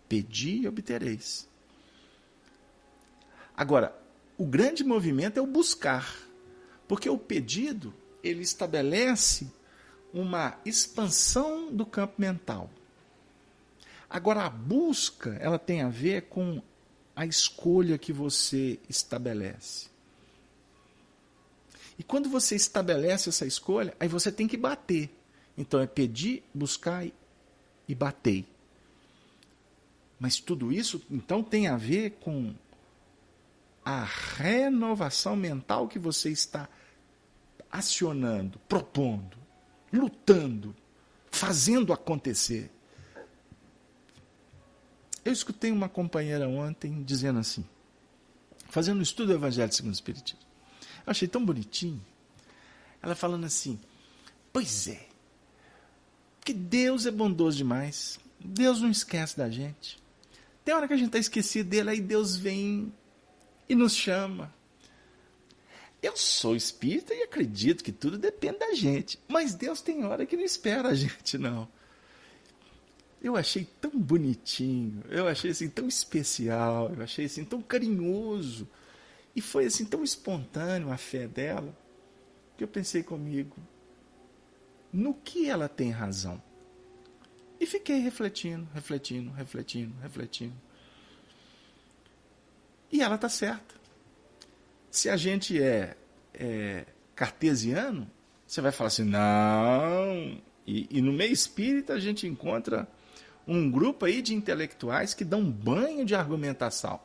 S1: Pedi e obtereis. Agora, o grande movimento é o buscar. Porque o pedido, ele estabelece uma expansão do campo mental. Agora, a busca, ela tem a ver com a escolha que você estabelece. E quando você estabelece essa escolha, aí você tem que bater. Então, é pedir, buscar e bater. Mas tudo isso, então, tem a ver com a renovação mental que você está acionando, propondo, lutando, fazendo acontecer. Eu escutei uma companheira ontem dizendo assim, fazendo um estudo do Evangelho segundo o Espiritismo. Eu achei tão bonitinho. Ela falando assim, pois é, porque Deus é bondoso demais. Deus não esquece da gente. Tem hora que a gente está esquecido dele, aí Deus vem e nos chama. Eu sou espírita e acredito que tudo depende da gente. Mas Deus tem hora que não espera a gente, não. Eu achei tão bonitinho, eu achei assim tão especial, eu achei assim tão carinhoso. E foi assim tão espontâneo a fé dela, que eu pensei comigo, no que ela tem razão? E fiquei refletindo. E ela está certa. Se a gente é cartesiano, você vai falar assim, não. E no meio espírita a gente encontra um grupo aí de intelectuais que dão banho de argumentação.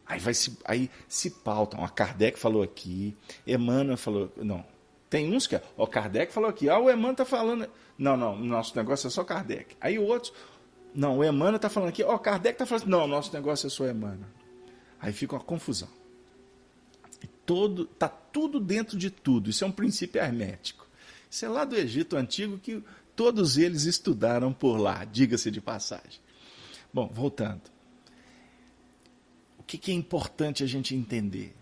S1: Aí se pautam. Kardec falou aqui, Emmanuel falou... Não, tem uns que... Kardec falou aqui, o Emmanuel está falando... Não, nosso negócio é só Kardec. Aí outros... Não, o Emmanuel está falando aqui, Kardec está falando... Não, nosso negócio é só Emmanuel. Aí fica uma confusão. Está tudo dentro de tudo. Isso é um princípio hermético. Isso é lá do Egito Antigo que todos eles estudaram por lá, diga-se de passagem. Bom, voltando. O que é importante a gente entender?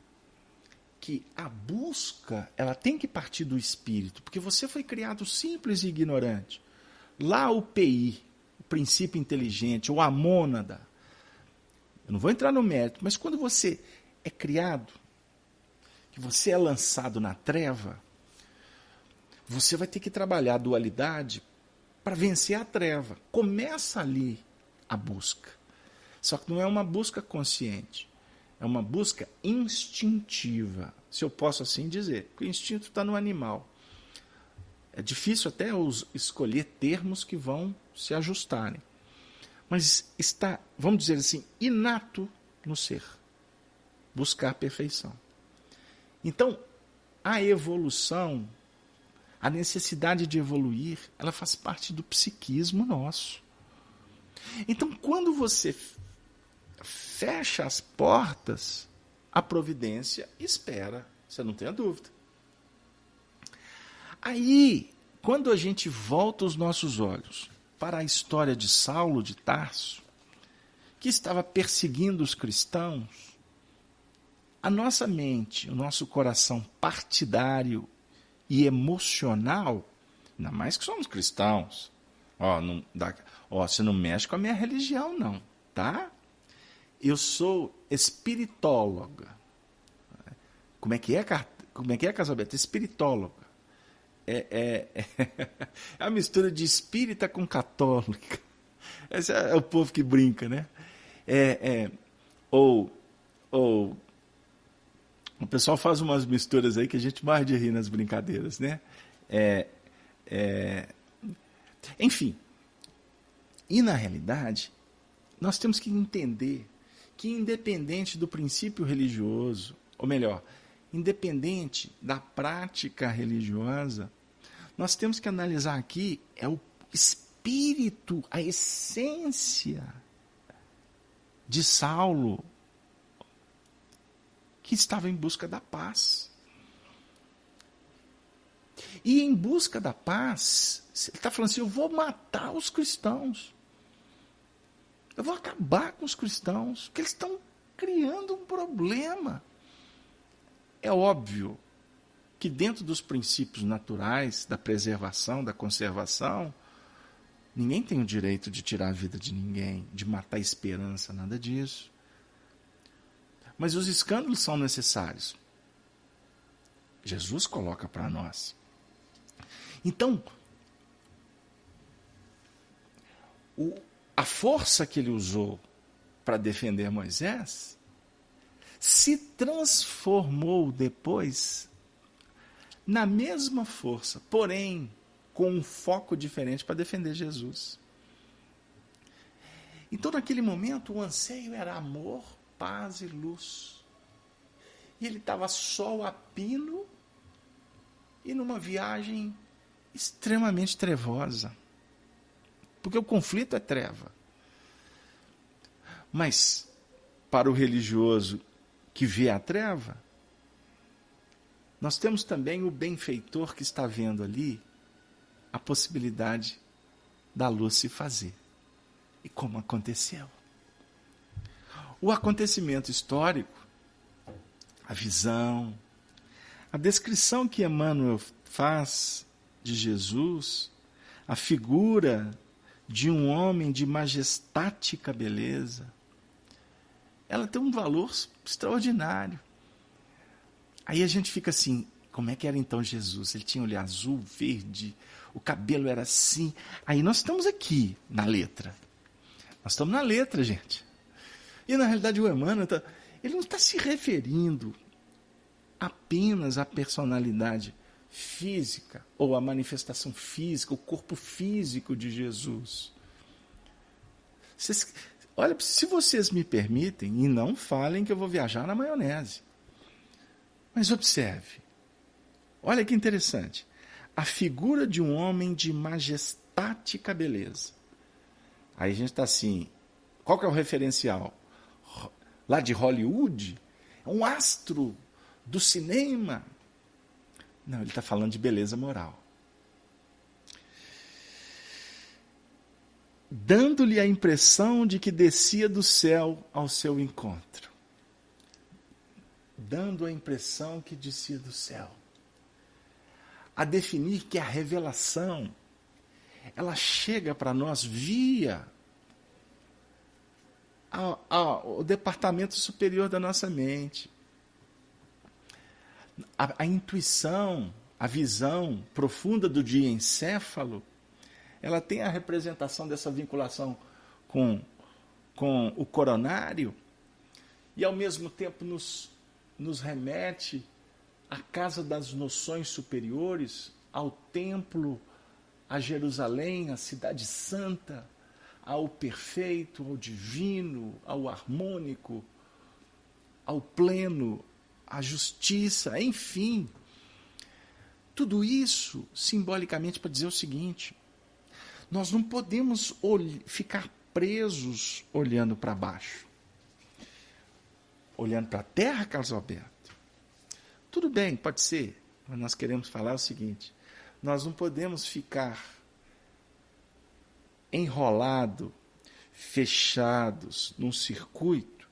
S1: Que a busca, ela tem que partir do espírito, porque você foi criado simples e ignorante. Lá o PI, o princípio inteligente, ou a mônada, Eu não vou entrar no mérito, mas quando você é criado, que você é lançado na treva, você vai ter que trabalhar a dualidade para vencer a treva. Começa ali a busca. Só que não é uma busca consciente, é uma busca instintiva, se eu posso assim dizer, porque o instinto está no animal. É difícil até escolher termos que vão se ajustarem. Mas está, vamos dizer assim, inato no ser. Buscar perfeição. Então, a evolução, a necessidade de evoluir, ela faz parte do psiquismo nosso. Então, quando você fecha as portas, a providência espera, você não tem a dúvida. Aí, quando a gente volta os nossos olhos para a história de Saulo de Tarso, que estava perseguindo os cristãos, a nossa mente, o nosso coração partidário e emocional, ainda mais que somos cristãos, você não mexe com a minha religião não, tá? Eu sou espiritóloga. Como é que é, Casalberto? Espiritóloga. É a mistura de espírita com católica. Esse é o povo que brinca, né? Ou o pessoal faz umas misturas aí que a gente mais de rir nas brincadeiras, né? Enfim. E na realidade, nós temos que entender que independente do princípio religioso, ou melhor, independente da prática religiosa, nós temos que analisar aqui o espírito, a essência de Saulo, que estava em busca da paz. E em busca da paz, ele está falando assim, eu vou matar os cristãos. Eu vou acabar com os cristãos, porque eles estão criando um problema. É óbvio que dentro dos princípios naturais, da preservação, da conservação, ninguém tem o direito de tirar a vida de ninguém, de matar a esperança, nada disso. Mas os escândalos são necessários. Jesus coloca para nós. Então, a força que ele usou para defender Moisés se transformou depois na mesma força, porém com um foco diferente para defender Jesus. Então, naquele momento, o anseio era amor, paz e luz. E ele estava sol a pino e numa viagem extremamente trevosa. Porque o conflito é treva. Mas, para o religioso que vê a treva, nós temos também o benfeitor que está vendo ali a possibilidade da luz se fazer. E como aconteceu? O acontecimento histórico, a visão, a descrição que Emmanuel faz de Jesus, a figura de um homem de majestática beleza, ela tem um valor extraordinário. Aí a gente fica assim, como é que era então Jesus? Ele tinha olho azul, verde, o cabelo era assim. Aí nós estamos aqui na letra. Nós estamos na letra, gente. E na realidade o Emmanuel, ele não está se referindo apenas à personalidade física, ou à manifestação física, o corpo físico de Jesus. Olha, se vocês me permitem, e não falem que eu vou viajar na maionese. Mas observe, olha que interessante, a figura de um homem de majestática beleza. Aí a gente está assim, qual que é o referencial? Lá de Hollywood? É um astro do cinema? Não, ele está falando de beleza moral. Dando-lhe a impressão de que descia do céu ao seu encontro. Dando a impressão que descia do céu. A definir que a revelação, ela chega para nós via o departamento superior da nossa mente. A intuição, a visão profunda do diencéfalo, ela tem a representação dessa vinculação com o coronário e, ao mesmo tempo, nos remete à casa das noções superiores, ao templo, a Jerusalém, a cidade santa, ao perfeito, ao divino, ao harmônico, ao pleno, à justiça, enfim. Tudo isso simbolicamente para dizer o seguinte: nós não podemos ficar presos olhando para baixo, olhando para a terra, Carlos Alberto. Tudo bem, pode ser, mas nós queremos falar o seguinte: nós não podemos ficar enrolados, fechados num circuito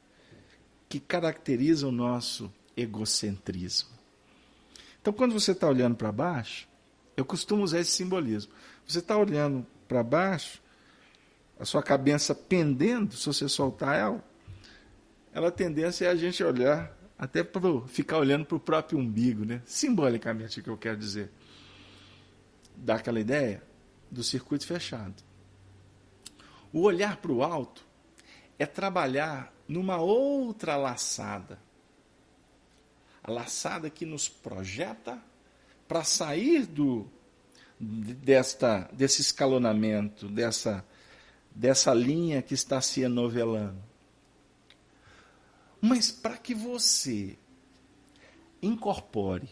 S1: que caracteriza o nosso egocentrismo. Então, quando você está olhando para baixo, eu costumo usar esse simbolismo. Você está olhando para baixo, a sua cabeça pendendo, se você soltar ela, a tendência é a gente olhar, até para ficar olhando para o próprio umbigo, né? Simbolicamente, o que eu quero dizer. Dá aquela ideia do circuito fechado. O olhar para o alto é trabalhar numa outra laçada. A laçada que nos projeta para sair desse escalonamento, dessa linha que está se enovelando. Mas para que você incorpore,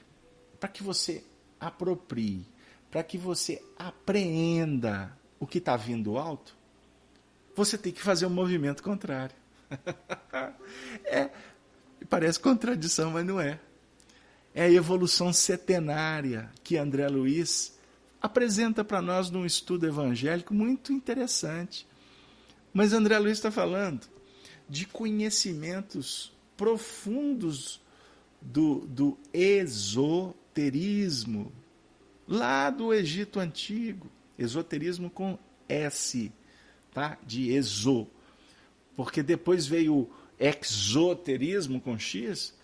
S1: para que você aproprie, para que você apreenda o que está vindo alto, você tem que fazer um movimento contrário. Parece contradição, mas não é. É a evolução setenária que André Luiz apresenta para nós num estudo evangélico muito interessante. Mas André Luiz está falando de conhecimentos profundos do esoterismo, lá do Egito Antigo. Esoterismo com S, tá? De exo. Porque depois veio o exoterismo com X,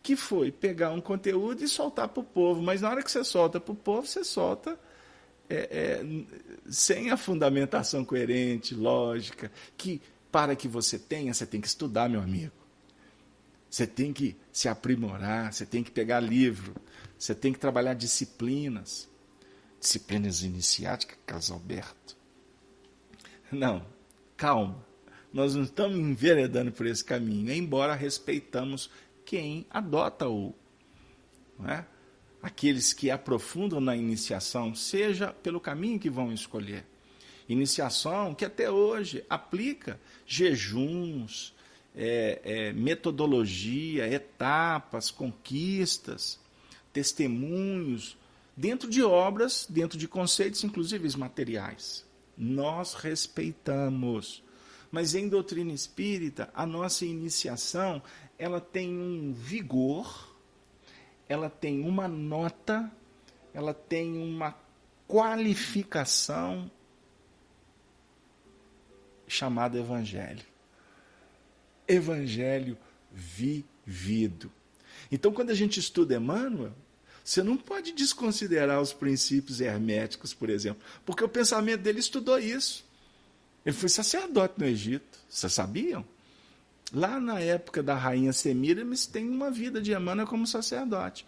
S1: que foi pegar um conteúdo e soltar para o povo. Mas na hora que você solta para o povo, você solta sem a fundamentação coerente, lógica, que para que você tem que estudar, meu amigo. Você tem que se aprimorar, você tem que pegar livro, você tem que trabalhar disciplinas. Disciplinas iniciáticas, Carlos Alberto. Não, calma. Nós não estamos enveredando por esse caminho, embora respeitamos quem adota-o. Não é? Aqueles que aprofundam na iniciação, seja pelo caminho que vão escolher. Iniciação que até hoje aplica jejuns, metodologia, etapas, conquistas, testemunhos, dentro de obras, dentro de conceitos, inclusive materiais. Nós respeitamos. Mas em doutrina espírita, a nossa iniciação, ela tem um vigor, ela tem uma nota, ela tem uma qualificação chamada evangelho. Evangelho vivido. Então, quando a gente estuda Emmanuel, você não pode desconsiderar os princípios herméticos, por exemplo, porque o pensamento dele estudou isso. Ele foi sacerdote no Egito, vocês sabiam? Lá na época da rainha Semíramis tem uma vida de Emmanuel como sacerdote.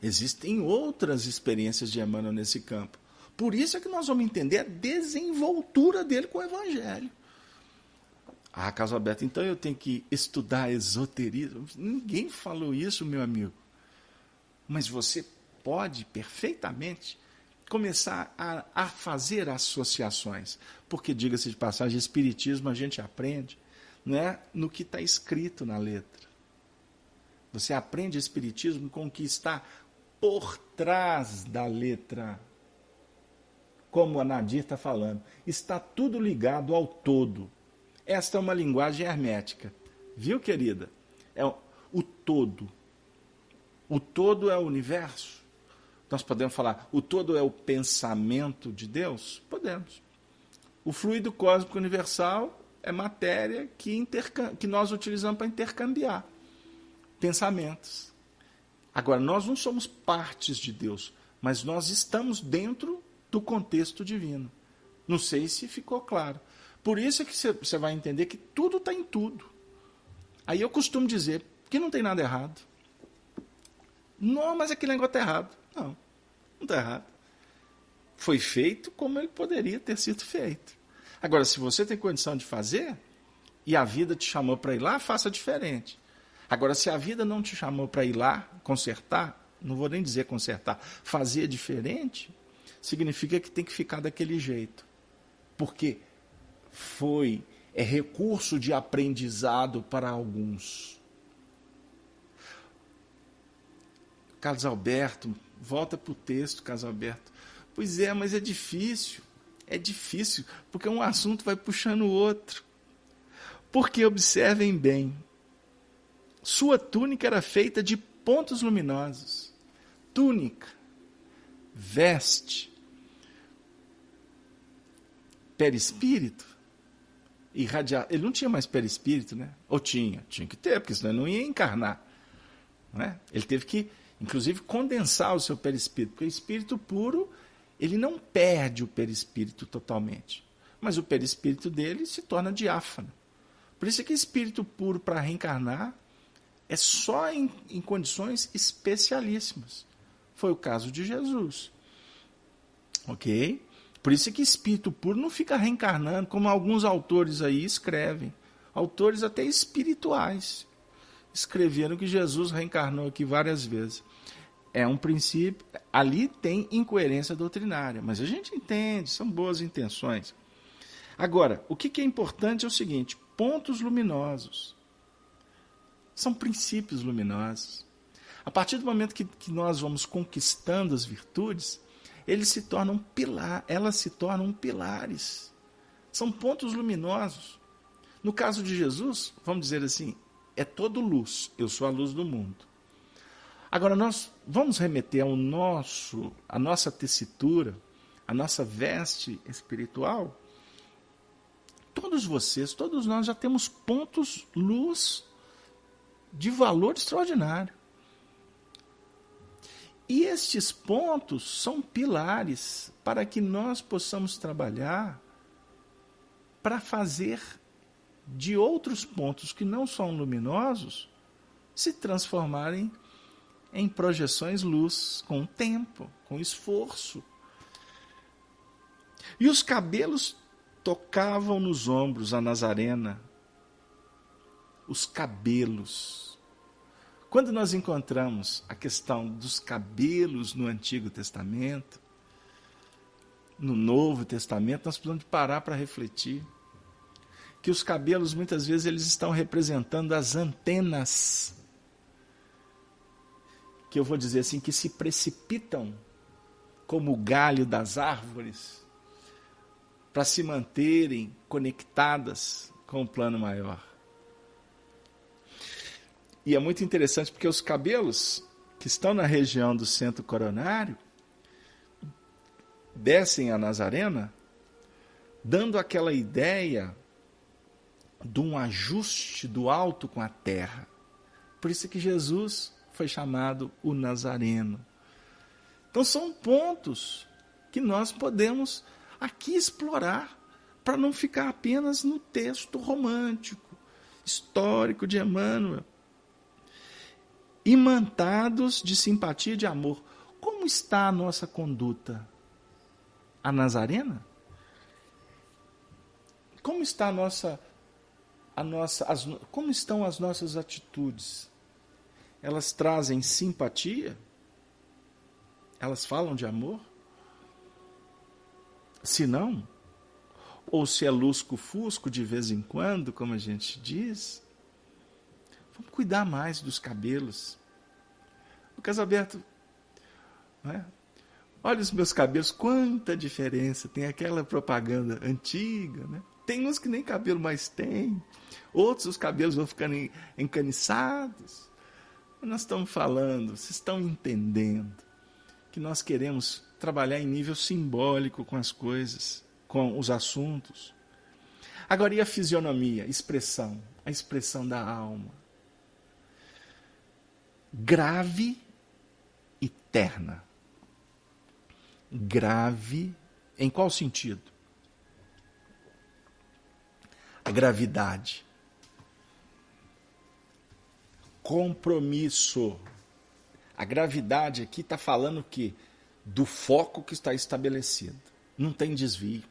S1: Existem outras experiências de Emmanuel nesse campo. Por isso é que nós vamos entender a desenvoltura dele com o Evangelho. Ah, Carlos Alberto, então eu tenho que estudar esoterismo? Ninguém falou isso, meu amigo. Mas você pode perfeitamente começar a fazer associações. Porque, diga-se de passagem, espiritismo a gente aprende, não é no que está escrito na letra. Você aprende espiritismo com o que está por trás da letra. Como a Nadir está falando, está tudo ligado ao todo. Esta é uma linguagem hermética. Viu, querida? É o todo. O todo é o universo. Nós podemos falar, o todo é o pensamento de Deus? Podemos. O fluido cósmico universal é matéria que nós utilizamos para intercambiar pensamentos. Agora, nós não somos partes de Deus, mas nós estamos dentro do contexto divino. Não sei se ficou claro. Por isso é que você vai entender que tudo está em tudo. Aí eu costumo dizer que não tem nada errado. Não, mas aquele negócio está errado. Não está errado. Foi feito como ele poderia ter sido feito. Agora, se você tem condição de fazer, e a vida te chamou para ir lá, faça diferente. Agora, se a vida não te chamou para ir lá, consertar, não vou nem dizer consertar, fazer diferente, significa que tem que ficar daquele jeito. Porque é recurso de aprendizado para alguns. Carlos Alberto, volta para o texto, Carlos Alberto. Pois é, mas é difícil. É difícil, porque um assunto vai puxando o outro. Porque, observem bem, sua túnica era feita de pontos luminosos. Túnica, veste, perispírito, ele não tinha mais perispírito, né? Ou tinha que ter, porque senão ele não ia encarnar. Né? Ele teve que, inclusive, condensar o seu perispírito, porque o espírito puro, ele não perde o perispírito totalmente, mas o perispírito dele se torna diáfano. Por isso é que espírito puro para reencarnar é só em condições especialíssimas. Foi o caso de Jesus. Ok? Por isso é que espírito puro não fica reencarnando, como alguns autores aí escrevem. Autores até espirituais escreveram que Jesus reencarnou aqui várias vezes. É um princípio, ali tem incoerência doutrinária, mas a gente entende, são boas intenções. Agora, o que é importante é o seguinte, pontos luminosos. São princípios luminosos. A partir do momento que nós vamos conquistando as virtudes, elas se tornam pilares. São pontos luminosos. No caso de Jesus, vamos dizer assim, é todo luz, eu sou a luz do mundo. Agora, nós vamos remeter à nossa tessitura, à nossa veste espiritual. Todos nós já temos pontos luz de valor extraordinário. E estes pontos são pilares para que nós possamos trabalhar para fazer de outros pontos que não são luminosos se transformarem em projeções luz, com tempo, com esforço. E os cabelos tocavam nos ombros a Nazarena. Os cabelos. Quando nós encontramos a questão dos cabelos no Antigo Testamento, no Novo Testamento, nós precisamos parar para refletir que os cabelos, muitas vezes, eles estão representando as antenas, que eu vou dizer assim, que se precipitam como o galho das árvores para se manterem conectadas com o plano maior. E é muito interessante porque os cabelos que estão na região do centro coronário descem a Nazarena, dando aquela ideia de um ajuste do alto com a terra. Por isso que Jesus foi chamado o Nazareno. Então são pontos que nós podemos aqui explorar para não ficar apenas no texto romântico, histórico de Emmanuel. Imantados de simpatia e de amor. Como está a nossa conduta? A Nazarena? Como está como estão as nossas atitudes? Elas trazem simpatia? Elas falam de amor? Se não, ou se é lusco-fusco de vez em quando, como a gente diz, vamos cuidar mais dos cabelos. O Carlos Alberto, né? Olha os meus cabelos, quanta diferença. Tem aquela propaganda antiga, né? Tem uns que nem cabelo mais tem, outros os cabelos vão ficando encaniçados. Nós estamos falando, vocês estão entendendo que nós queremos trabalhar em nível simbólico com as coisas, com os assuntos. Agora, e a fisionomia? Expressão. A expressão da alma. Grave e terna. Grave, em qual sentido? A gravidade. Compromisso. A gravidade aqui está falando o quê? Do foco que está estabelecido. Não tem desvio.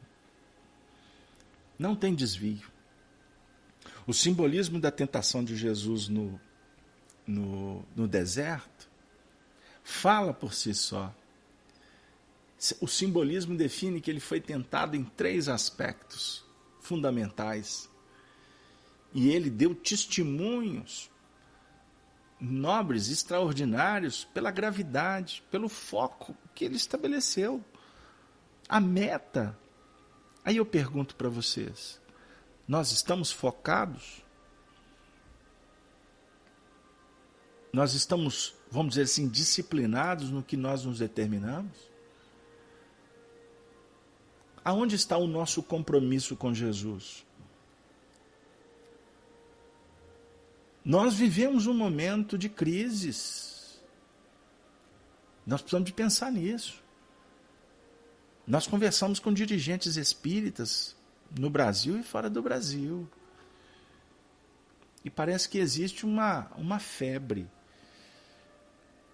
S1: Não tem desvio. O simbolismo da tentação de Jesus no deserto fala por si só. O simbolismo define que ele foi tentado em 3 aspectos fundamentais. E ele deu testemunhos nobres, extraordinários, pela gravidade, pelo foco que ele estabeleceu. A meta. Aí eu pergunto para vocês, nós estamos focados? Nós estamos, vamos dizer assim, disciplinados no que nós nos determinamos? Aonde está o nosso compromisso com Jesus? Nós vivemos um momento de crises. Nós precisamos de pensar nisso. Nós conversamos com dirigentes espíritas no Brasil e fora do Brasil. E parece que existe uma febre.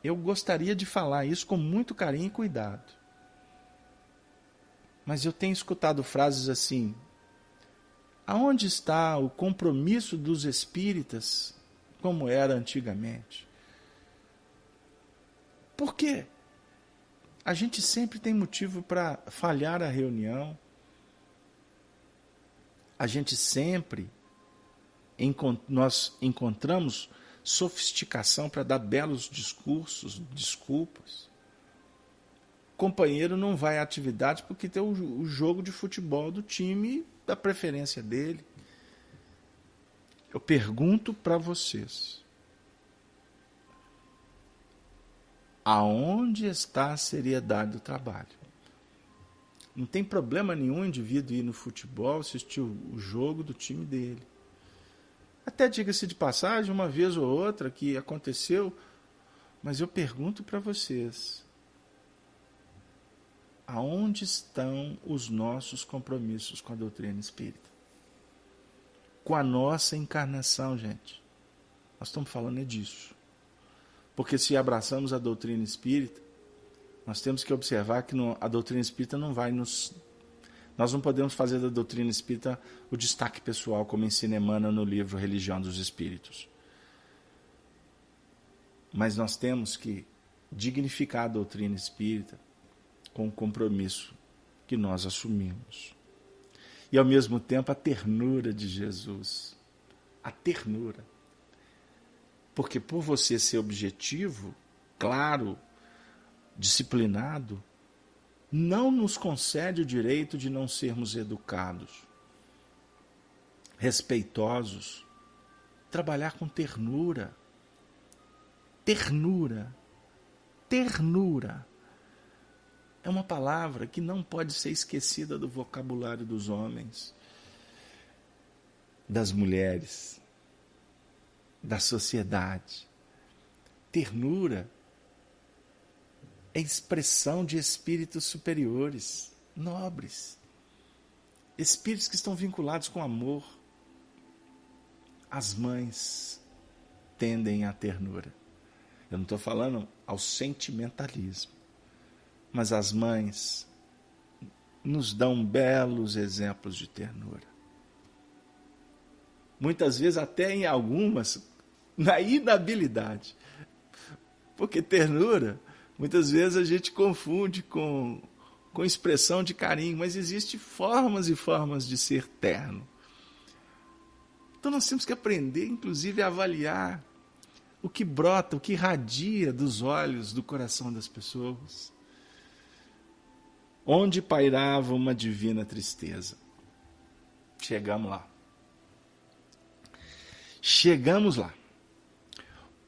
S1: Eu gostaria de falar isso com muito carinho e cuidado. Mas eu tenho escutado frases assim: aonde está o compromisso dos espíritas como era antigamente? Por quê? A gente sempre tem motivo para falhar a reunião. A gente sempre nós encontramos sofisticação para dar belos discursos, desculpas. O companheiro não vai à atividade porque tem o jogo de futebol do time da preferência dele. Eu pergunto para vocês: aonde está a seriedade do trabalho? Não tem problema nenhum o indivíduo ir no futebol, assistir o jogo do time dele. Até diga-se de passagem, uma vez ou outra que aconteceu, mas eu pergunto para vocês: aonde estão os nossos compromissos com a doutrina espírita? Com a nossa encarnação, gente. Nós estamos falando disso. Porque se abraçamos a doutrina espírita, nós temos que observar que a doutrina espírita não vai nos... Nós não podemos fazer da doutrina espírita o destaque pessoal, como ensina Emmanuel no livro Religião dos Espíritos. Mas nós temos que dignificar a doutrina espírita com o compromisso que nós assumimos. E ao mesmo tempo a ternura de Jesus. A ternura. Porque por você ser objetivo, claro, disciplinado, não nos concede o direito de não sermos educados, respeitosos, trabalhar com ternura. Ternura. Ternura. É uma palavra que não pode ser esquecida do vocabulário dos homens, das mulheres, da sociedade. Ternura é expressão de espíritos superiores, nobres, espíritos que estão vinculados com amor. As mães tendem à ternura. Eu não estou falando ao sentimentalismo, mas as mães nos dão belos exemplos de ternura. Muitas vezes até em algumas, na inabilidade. Porque ternura, muitas vezes a gente confunde com expressão de carinho, mas existem formas e formas de ser terno. Então nós temos que aprender, inclusive, a avaliar o que brota, o que irradia dos olhos, do coração das pessoas. Onde pairava uma divina tristeza. Chegamos lá. Chegamos lá.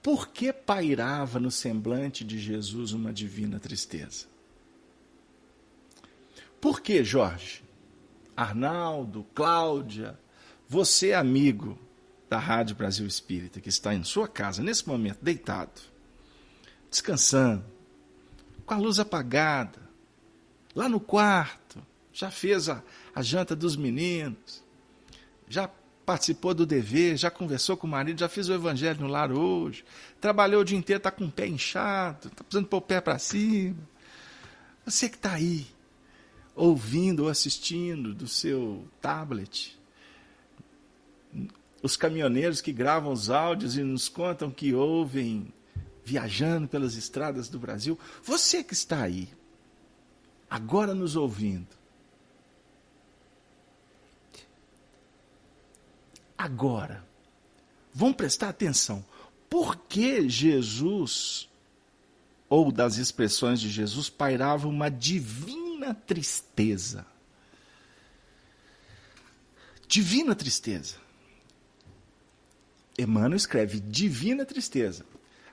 S1: Por que pairava no semblante de Jesus uma divina tristeza? Por que, Jorge? Arnaldo, Cláudia, você, amigo da Rádio Brasil Espírita, que está em sua casa, nesse momento, deitado, descansando, com a luz apagada, lá no quarto, já fez a janta dos meninos, já participou do dever, já conversou com o marido, já fez o evangelho no lar hoje, trabalhou o dia inteiro, está com o pé inchado, está precisando pôr o pé para cima. Você que está aí, ouvindo ou assistindo do seu tablet, os caminhoneiros que gravam os áudios e nos contam que ouvem viajando pelas estradas do Brasil, você que está aí, agora nos ouvindo, agora, vamos prestar atenção. Por que Jesus, ou das expressões de Jesus, pairava uma divina tristeza? Divina tristeza. Emmanuel escreve divina tristeza.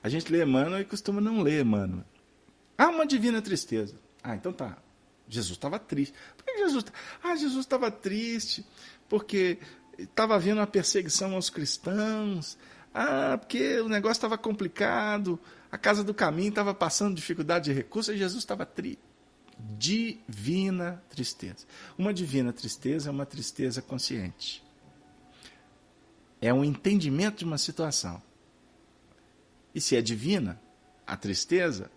S1: A gente lê Emmanuel e costuma não ler Emmanuel. Uma divina tristeza. Então tá. Jesus estava triste. Por que Jesus... Jesus estava triste porque estava havendo uma perseguição aos cristãos. Porque o negócio estava complicado. A Casa do Caminho estava passando dificuldade de recursos e Jesus estava triste. Divina tristeza. Uma divina tristeza é uma tristeza consciente. É um entendimento de uma situação. E se é divina, a tristeza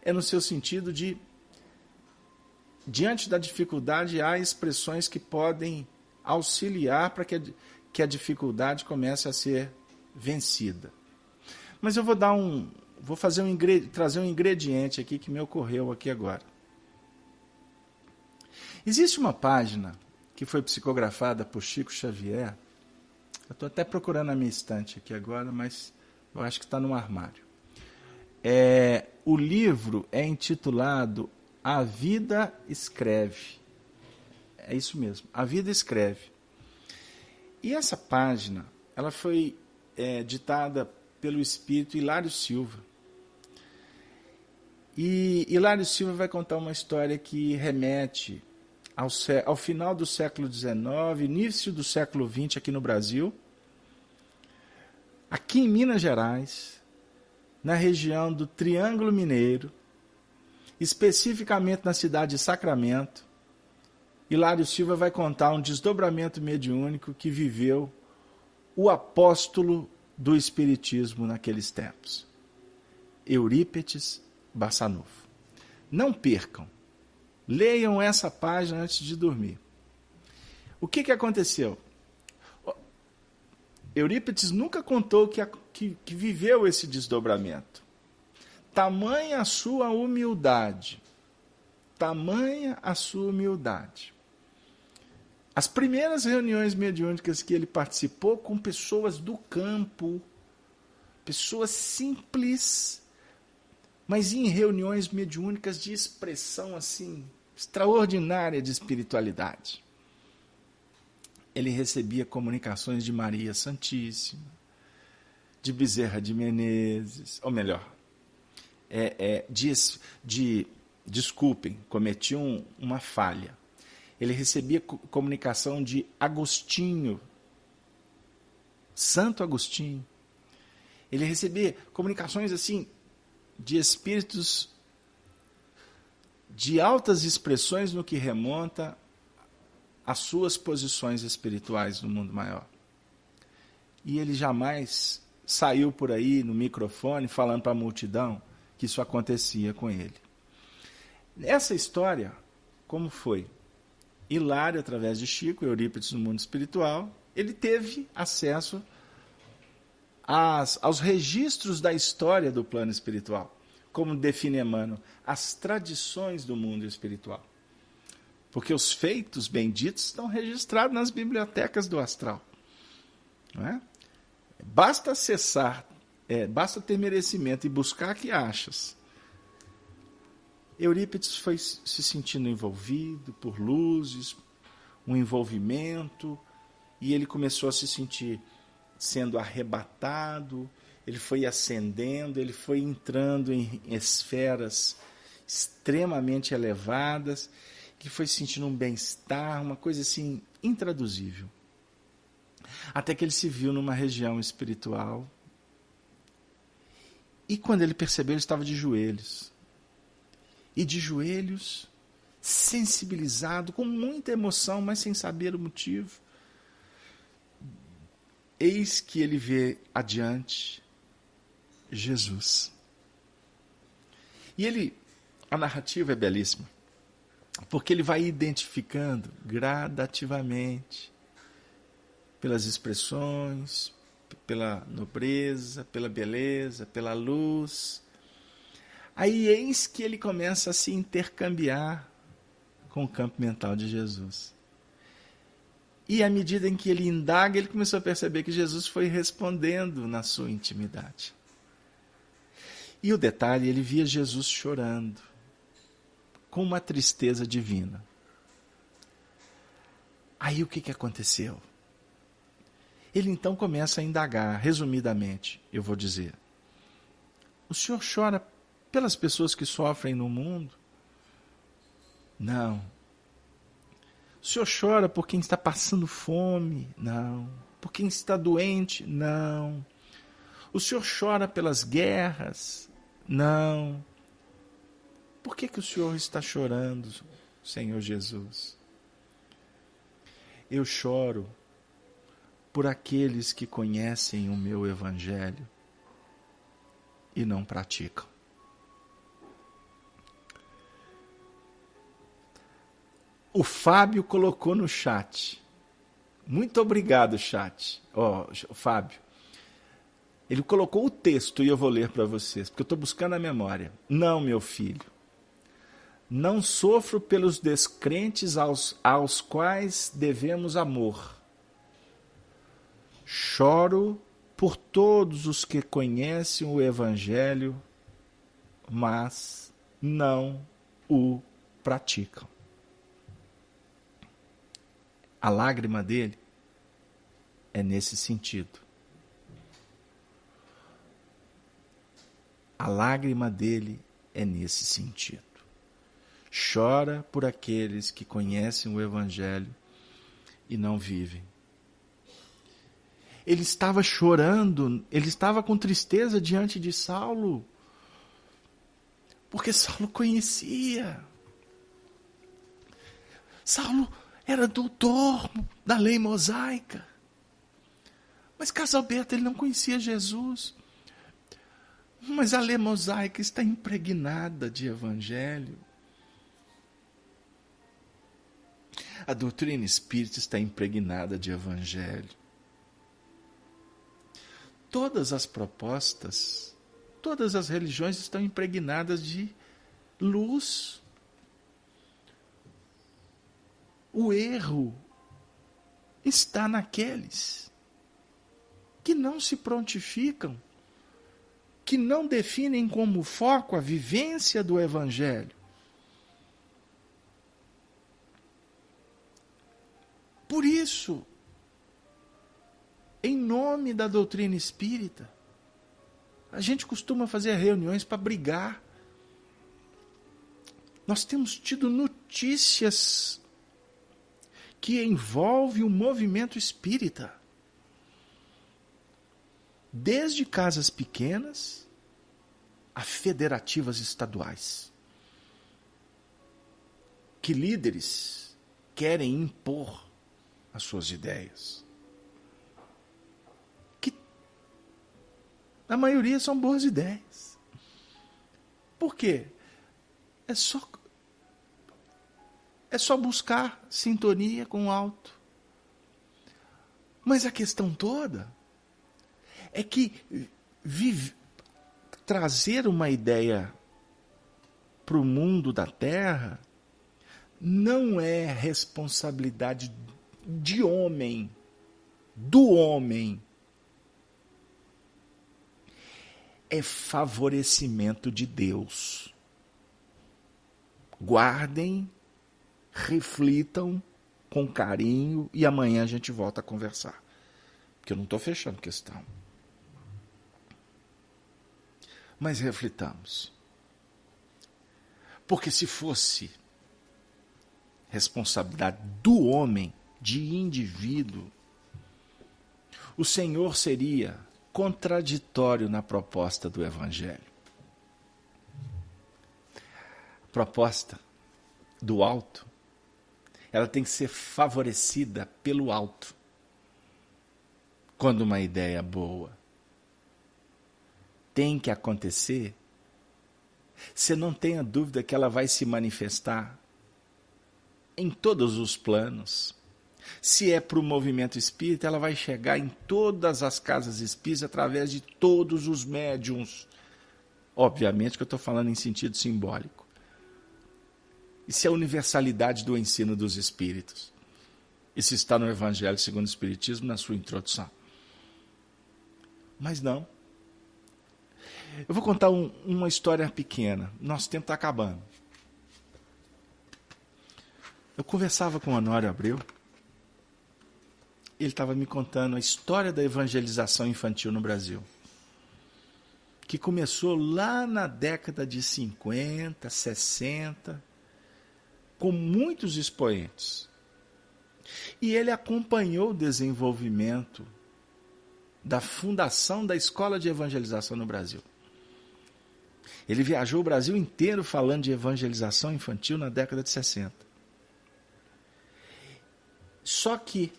S1: é no seu sentido de, diante da dificuldade, há expressões que podem auxiliar para que a dificuldade comece a ser vencida. Mas eu vou trazer um ingrediente aqui que me ocorreu aqui agora. Existe uma página que foi psicografada por Chico Xavier. Eu estou até procurando a minha estante aqui agora, mas eu acho que está no armário. O livro é intitulado A Vida Escreve. É isso mesmo, A Vida Escreve. E essa página, ela foi ditada pelo espírito Hilário Silva. E Hilário Silva vai contar uma história que remete ao final do século XIX, início do século XX aqui no Brasil, aqui em Minas Gerais, na região do Triângulo Mineiro, especificamente na cidade de Sacramento. Hilário Silva vai contar um desdobramento mediúnico que viveu o apóstolo do Espiritismo naqueles tempos, Eurípides Barçanufo. Não percam, leiam essa página antes de dormir. O que aconteceu? Eurípides nunca contou que viveu esse desdobramento. Tamanha a sua humildade. Tamanha a sua humildade. As primeiras reuniões mediúnicas que ele participou com pessoas do campo, pessoas simples, mas em reuniões mediúnicas de expressão assim extraordinária de espiritualidade. Ele recebia comunicações de Maria Santíssima, de Bezerra de Menezes, ou melhor, desculpem, cometi uma falha. Ele recebia comunicação de Agostinho, Santo Agostinho. Ele recebia comunicações assim de espíritos de altas expressões no que remonta às suas posições espirituais no mundo maior. E ele jamais saiu por aí no microfone falando para a multidão que isso acontecia com ele. Essa história, como foi? Hilário, através de Chico, Eurípides no mundo espiritual, ele teve acesso aos registros da história do plano espiritual, como define Emmanuel, as tradições do mundo espiritual. Porque os feitos benditos estão registrados nas bibliotecas do astral. Não é? Basta acessar, basta ter merecimento e buscar que achas. Eurípides foi se sentindo envolvido por luzes, um envolvimento, e ele começou a se sentir sendo arrebatado, ele foi ascendendo, ele foi entrando em esferas extremamente elevadas, que foi sentindo um bem-estar, uma coisa assim intraduzível. Até que ele se viu numa região espiritual. E quando ele percebeu, ele estava de joelhos. E de joelhos, sensibilizado, com muita emoção, mas sem saber o motivo. Eis que ele vê adiante Jesus. E a narrativa é belíssima, porque ele vai identificando gradativamente, pelas expressões, pela nobreza, pela beleza, pela luz. Aí eis que ele começa a se intercambiar com o campo mental de Jesus. E à medida em que ele indaga, ele começou a perceber que Jesus foi respondendo na sua intimidade. E o detalhe, ele via Jesus chorando, com uma tristeza divina. Aí o que aconteceu? Ele então começa a indagar, resumidamente, eu vou dizer. O senhor chora pelas pessoas que sofrem no mundo? Não. O senhor chora por quem está passando fome? Não. Por quem está doente? Não. O senhor chora pelas guerras? Não. Por que o senhor está chorando, Senhor Jesus? Eu choro por aqueles que conhecem o meu evangelho e não praticam. O Fábio colocou no chat. Muito obrigado, chat. Fábio. Ele colocou o texto e eu vou ler para vocês, porque eu estou buscando a memória. Não, meu filho. Não sofro pelos descrentes aos quais devemos amor. Choro por todos os que conhecem o Evangelho, mas não o praticam. A lágrima dele é nesse sentido. A lágrima dele é nesse sentido. Chora por aqueles que conhecem o Evangelho e não vivem. Ele estava chorando, ele estava com tristeza diante de Saulo, porque Saulo conhecia. Saulo era doutor da lei mosaica, mas Casalberto ele não conhecia Jesus. Mas a lei mosaica está impregnada de evangelho. A doutrina espírita está impregnada de evangelho. Todas as propostas, todas as religiões estão impregnadas de luz. O erro está naqueles que não se prontificam, que não definem como foco a vivência do Evangelho. Por isso, em nome da doutrina espírita, a gente costuma fazer reuniões para brigar. Nós temos tido notícias que envolvem o movimento espírita. Desde casas pequenas a federativas estaduais. Que líderes querem impor as suas ideias. Que a maioria são boas ideias. Por quê? É só buscar sintonia com o alto. Mas a questão toda é que trazer uma ideia para o mundo da Terra não é responsabilidade de homem, do homem. É favorecimento de Deus. Guardem, reflitam com carinho e amanhã a gente volta a conversar. Porque eu não estou fechando questão. Mas reflitamos. Porque se fosse responsabilidade do homem, de indivíduo, o Senhor seria contraditório na proposta do Evangelho. A proposta do alto, ela tem que ser favorecida pelo alto. Quando uma ideia boa tem que acontecer, você não tenha dúvida que ela vai se manifestar em todos os planos. Se é para o movimento espírita, ela vai chegar em todas as casas espíritas através de todos os médiuns. Obviamente que eu estou falando em sentido simbólico. Isso é a universalidade do ensino dos espíritos. Isso está no Evangelho segundo o Espiritismo, na sua introdução. Mas não. Eu vou contar uma história pequena. Nosso tempo está acabando. Eu conversava com o Honório Abreu. Ele estava me contando a história da evangelização infantil no Brasil, que começou lá na década de 50, 60, com muitos expoentes. E ele acompanhou o desenvolvimento da fundação da Escola de Evangelização no Brasil. Ele viajou o Brasil inteiro falando de evangelização infantil na década de 60. Só que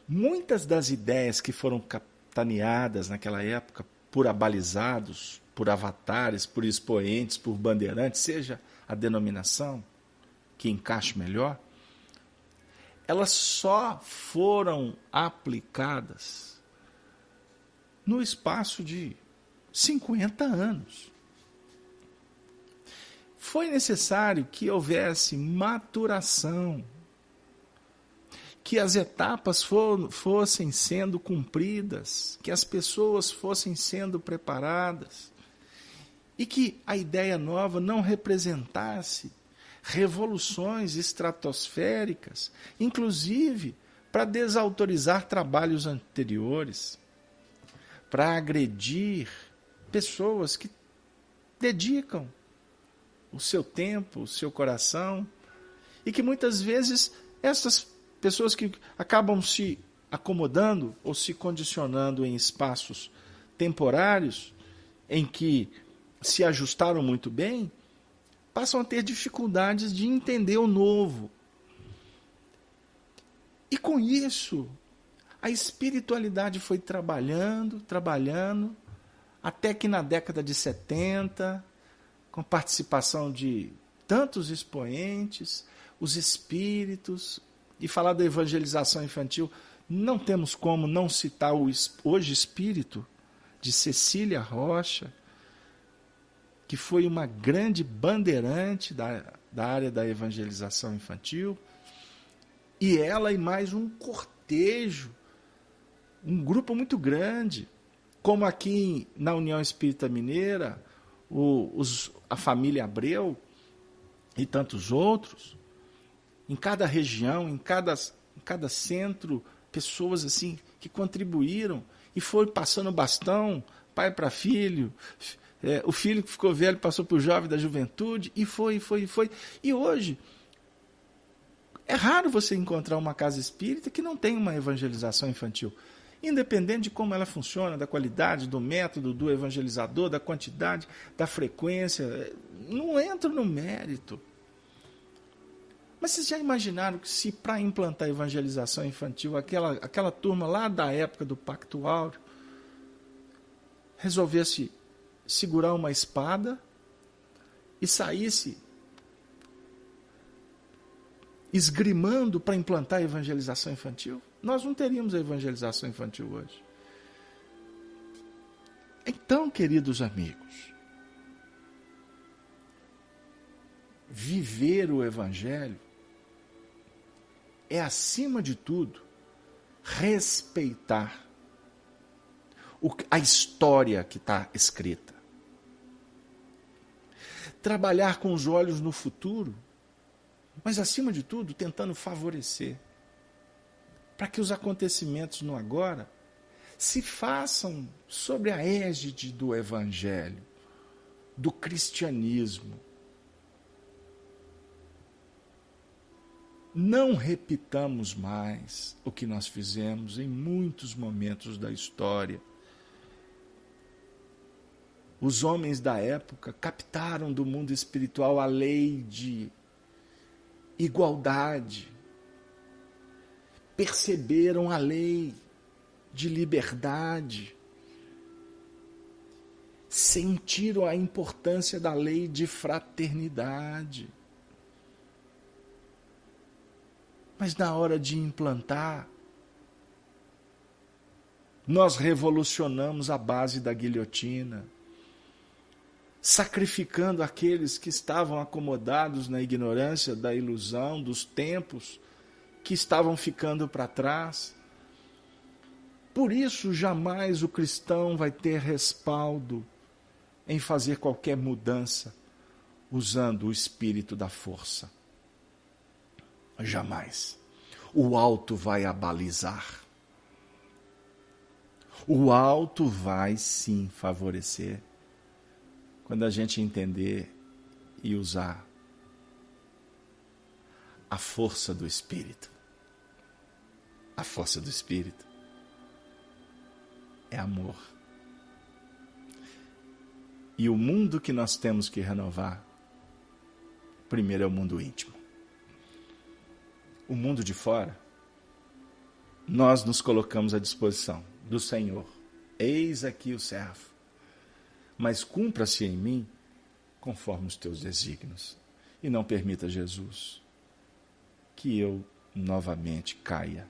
S1: muitas das ideias que foram capitaneadas naquela época por abalizados, por avatares, por expoentes, por bandeirantes, seja a denominação que encaixe melhor, elas só foram aplicadas no espaço de 50 anos. Foi necessário que houvesse maturação, que as etapas fossem sendo cumpridas, que as pessoas fossem sendo preparadas e que a ideia nova não representasse revoluções estratosféricas, inclusive para desautorizar trabalhos anteriores, para agredir pessoas que dedicam o seu tempo, o seu coração, e que muitas vezes essas pessoas que acabam se acomodando ou se condicionando em espaços temporários, em que se ajustaram muito bem, passam a ter dificuldades de entender o novo. E com isso, a espiritualidade foi trabalhando, até que na década de 70, com participação de tantos expoentes, os espíritos, e falar da evangelização infantil, não temos como não citar o Hoje Espírito, de Cecília Rocha, que foi uma grande bandeirante da área da evangelização infantil, e ela e mais um cortejo, um grupo muito grande, como aqui na União Espírita Mineira, a família Abreu e tantos outros, em cada região, em cada centro, pessoas assim que contribuíram e foram passando bastão, pai para filho, o filho que ficou velho passou para o jovem da juventude, e foi. E hoje, é raro você encontrar uma casa espírita que não tem uma evangelização infantil. Independente de como ela funciona, da qualidade, do método, do evangelizador, da quantidade, da frequência, não entro no mérito. Mas vocês já imaginaram que se para implantar a evangelização infantil, aquela turma lá da época do Pacto Áureo resolvesse segurar uma espada e saísse esgrimando para implantar a evangelização infantil? Nós não teríamos a evangelização infantil hoje. Então, queridos amigos, viver o Evangelho é, acima de tudo, respeitar a história que está escrita. Trabalhar com os olhos no futuro, mas, acima de tudo, tentando favorecer, para que os acontecimentos no agora se façam sobre a égide do Evangelho, do cristianismo. não repitamos mais o que nós fizemos em muitos momentos da história. Os homens da época captaram do mundo espiritual a lei de igualdade, perceberam a lei de liberdade, sentiram a importância da lei de fraternidade. Mas na hora de implantar, nós revolucionamos a base da guilhotina, sacrificando aqueles que estavam acomodados na ignorância da ilusão, dos tempos que estavam ficando para trás. Por isso, jamais o cristão vai ter respaldo em fazer qualquer mudança usando o espírito da força. Jamais. O alto vai abalizar. O alto vai sim favorecer quando a gente entender e usar a força do Espírito. A força do Espírito é amor. E o mundo que nós temos que renovar, primeiro é o mundo íntimo. O mundo de fora, nós nos colocamos à disposição do Senhor. Eis aqui o servo. Mas cumpra-se em mim conforme os teus desígnios. E não permita, Jesus, que eu novamente caia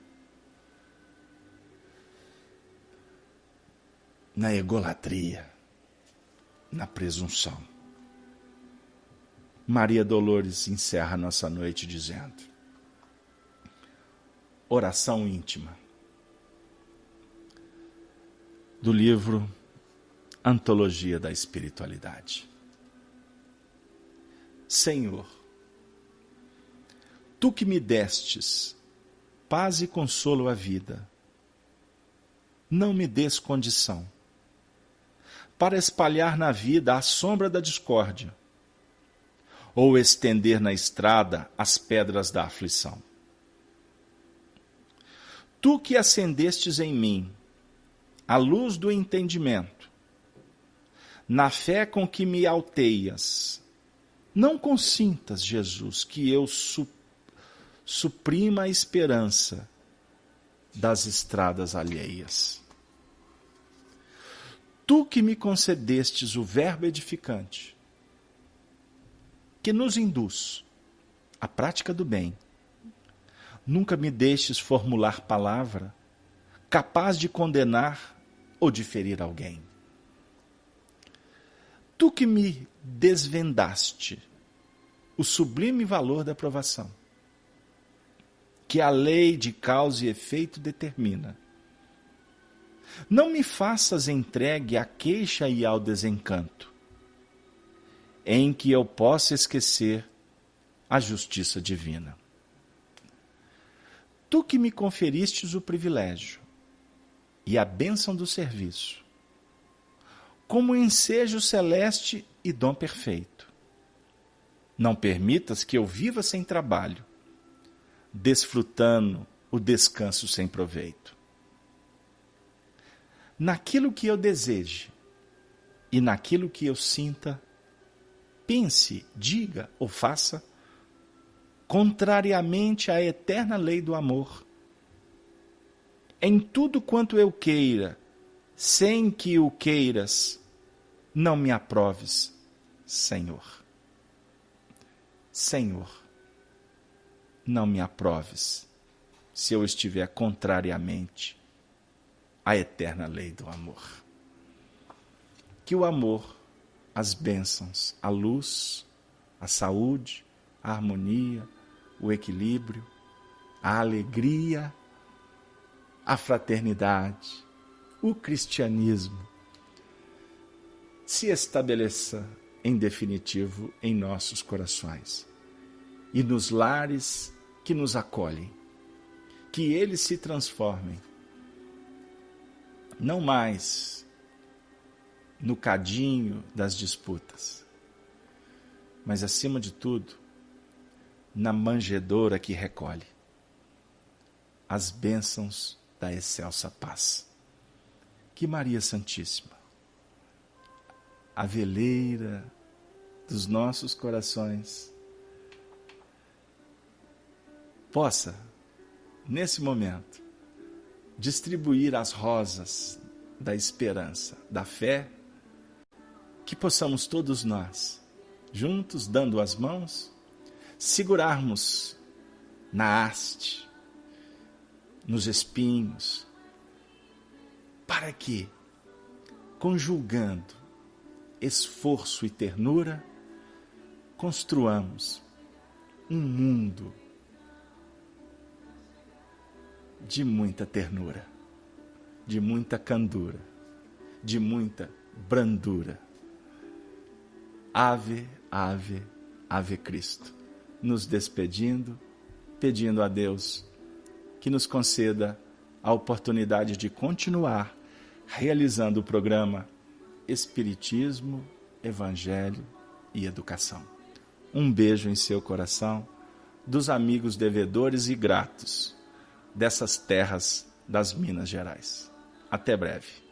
S1: na egolatria, na presunção. Maria Dolores encerra nossa noite dizendo: oração íntima, do livro Antologia da Espiritualidade. Senhor, tu que me destes paz e consolo à vida, não me des condição para espalhar na vida a sombra da discórdia ou estender na estrada as pedras da aflição. Tu que acendestes em mim a luz do entendimento, na fé com que me alteias, não consintas, Jesus, que eu suprima a esperança das estradas alheias. Tu que me concedestes o verbo edificante, que nos induz à prática do bem, nunca me deixes formular palavra capaz de condenar ou de ferir alguém. Tu que me desvendaste o sublime valor da provação, que a lei de causa e efeito determina, não me faças entregue à queixa e ao desencanto, em que eu possa esquecer a justiça divina. Tu que me conferistes o privilégio e a bênção do serviço, como ensejo celeste e dom perfeito, não permitas que eu viva sem trabalho, desfrutando o descanso sem proveito. Naquilo que eu deseje e naquilo que eu sinta, pense, diga ou faça, contrariamente à eterna lei do amor. Em tudo quanto eu queira, sem que o queiras, não me aproves, Senhor. Senhor, não me aproves, se eu estiver contrariamente à eterna lei do amor. Que o amor, as bênçãos, a luz, a saúde, a harmonia, o equilíbrio, a alegria, a fraternidade, o cristianismo se estabeleça em definitivo em nossos corações e nos lares que nos acolhem, que eles se transformem não mais no cadinho das disputas, mas acima de tudo na manjedoura que recolhe as bênçãos da excelsa paz. Que Maria Santíssima, a veleira dos nossos corações, possa, nesse momento, distribuir as rosas da esperança, da fé, que possamos todos nós, juntos, dando as mãos, segurarmos na haste, nos espinhos, para que, conjugando esforço e ternura, construamos um mundo de muita ternura, de muita candura, de muita brandura. Ave, ave, ave Cristo. Nos despedindo, pedindo a Deus que nos conceda a oportunidade de continuar realizando o programa Espiritismo, Evangelho e Educação. Um beijo em seu coração, dos amigos devedores e gratos dessas terras das Minas Gerais. Até breve.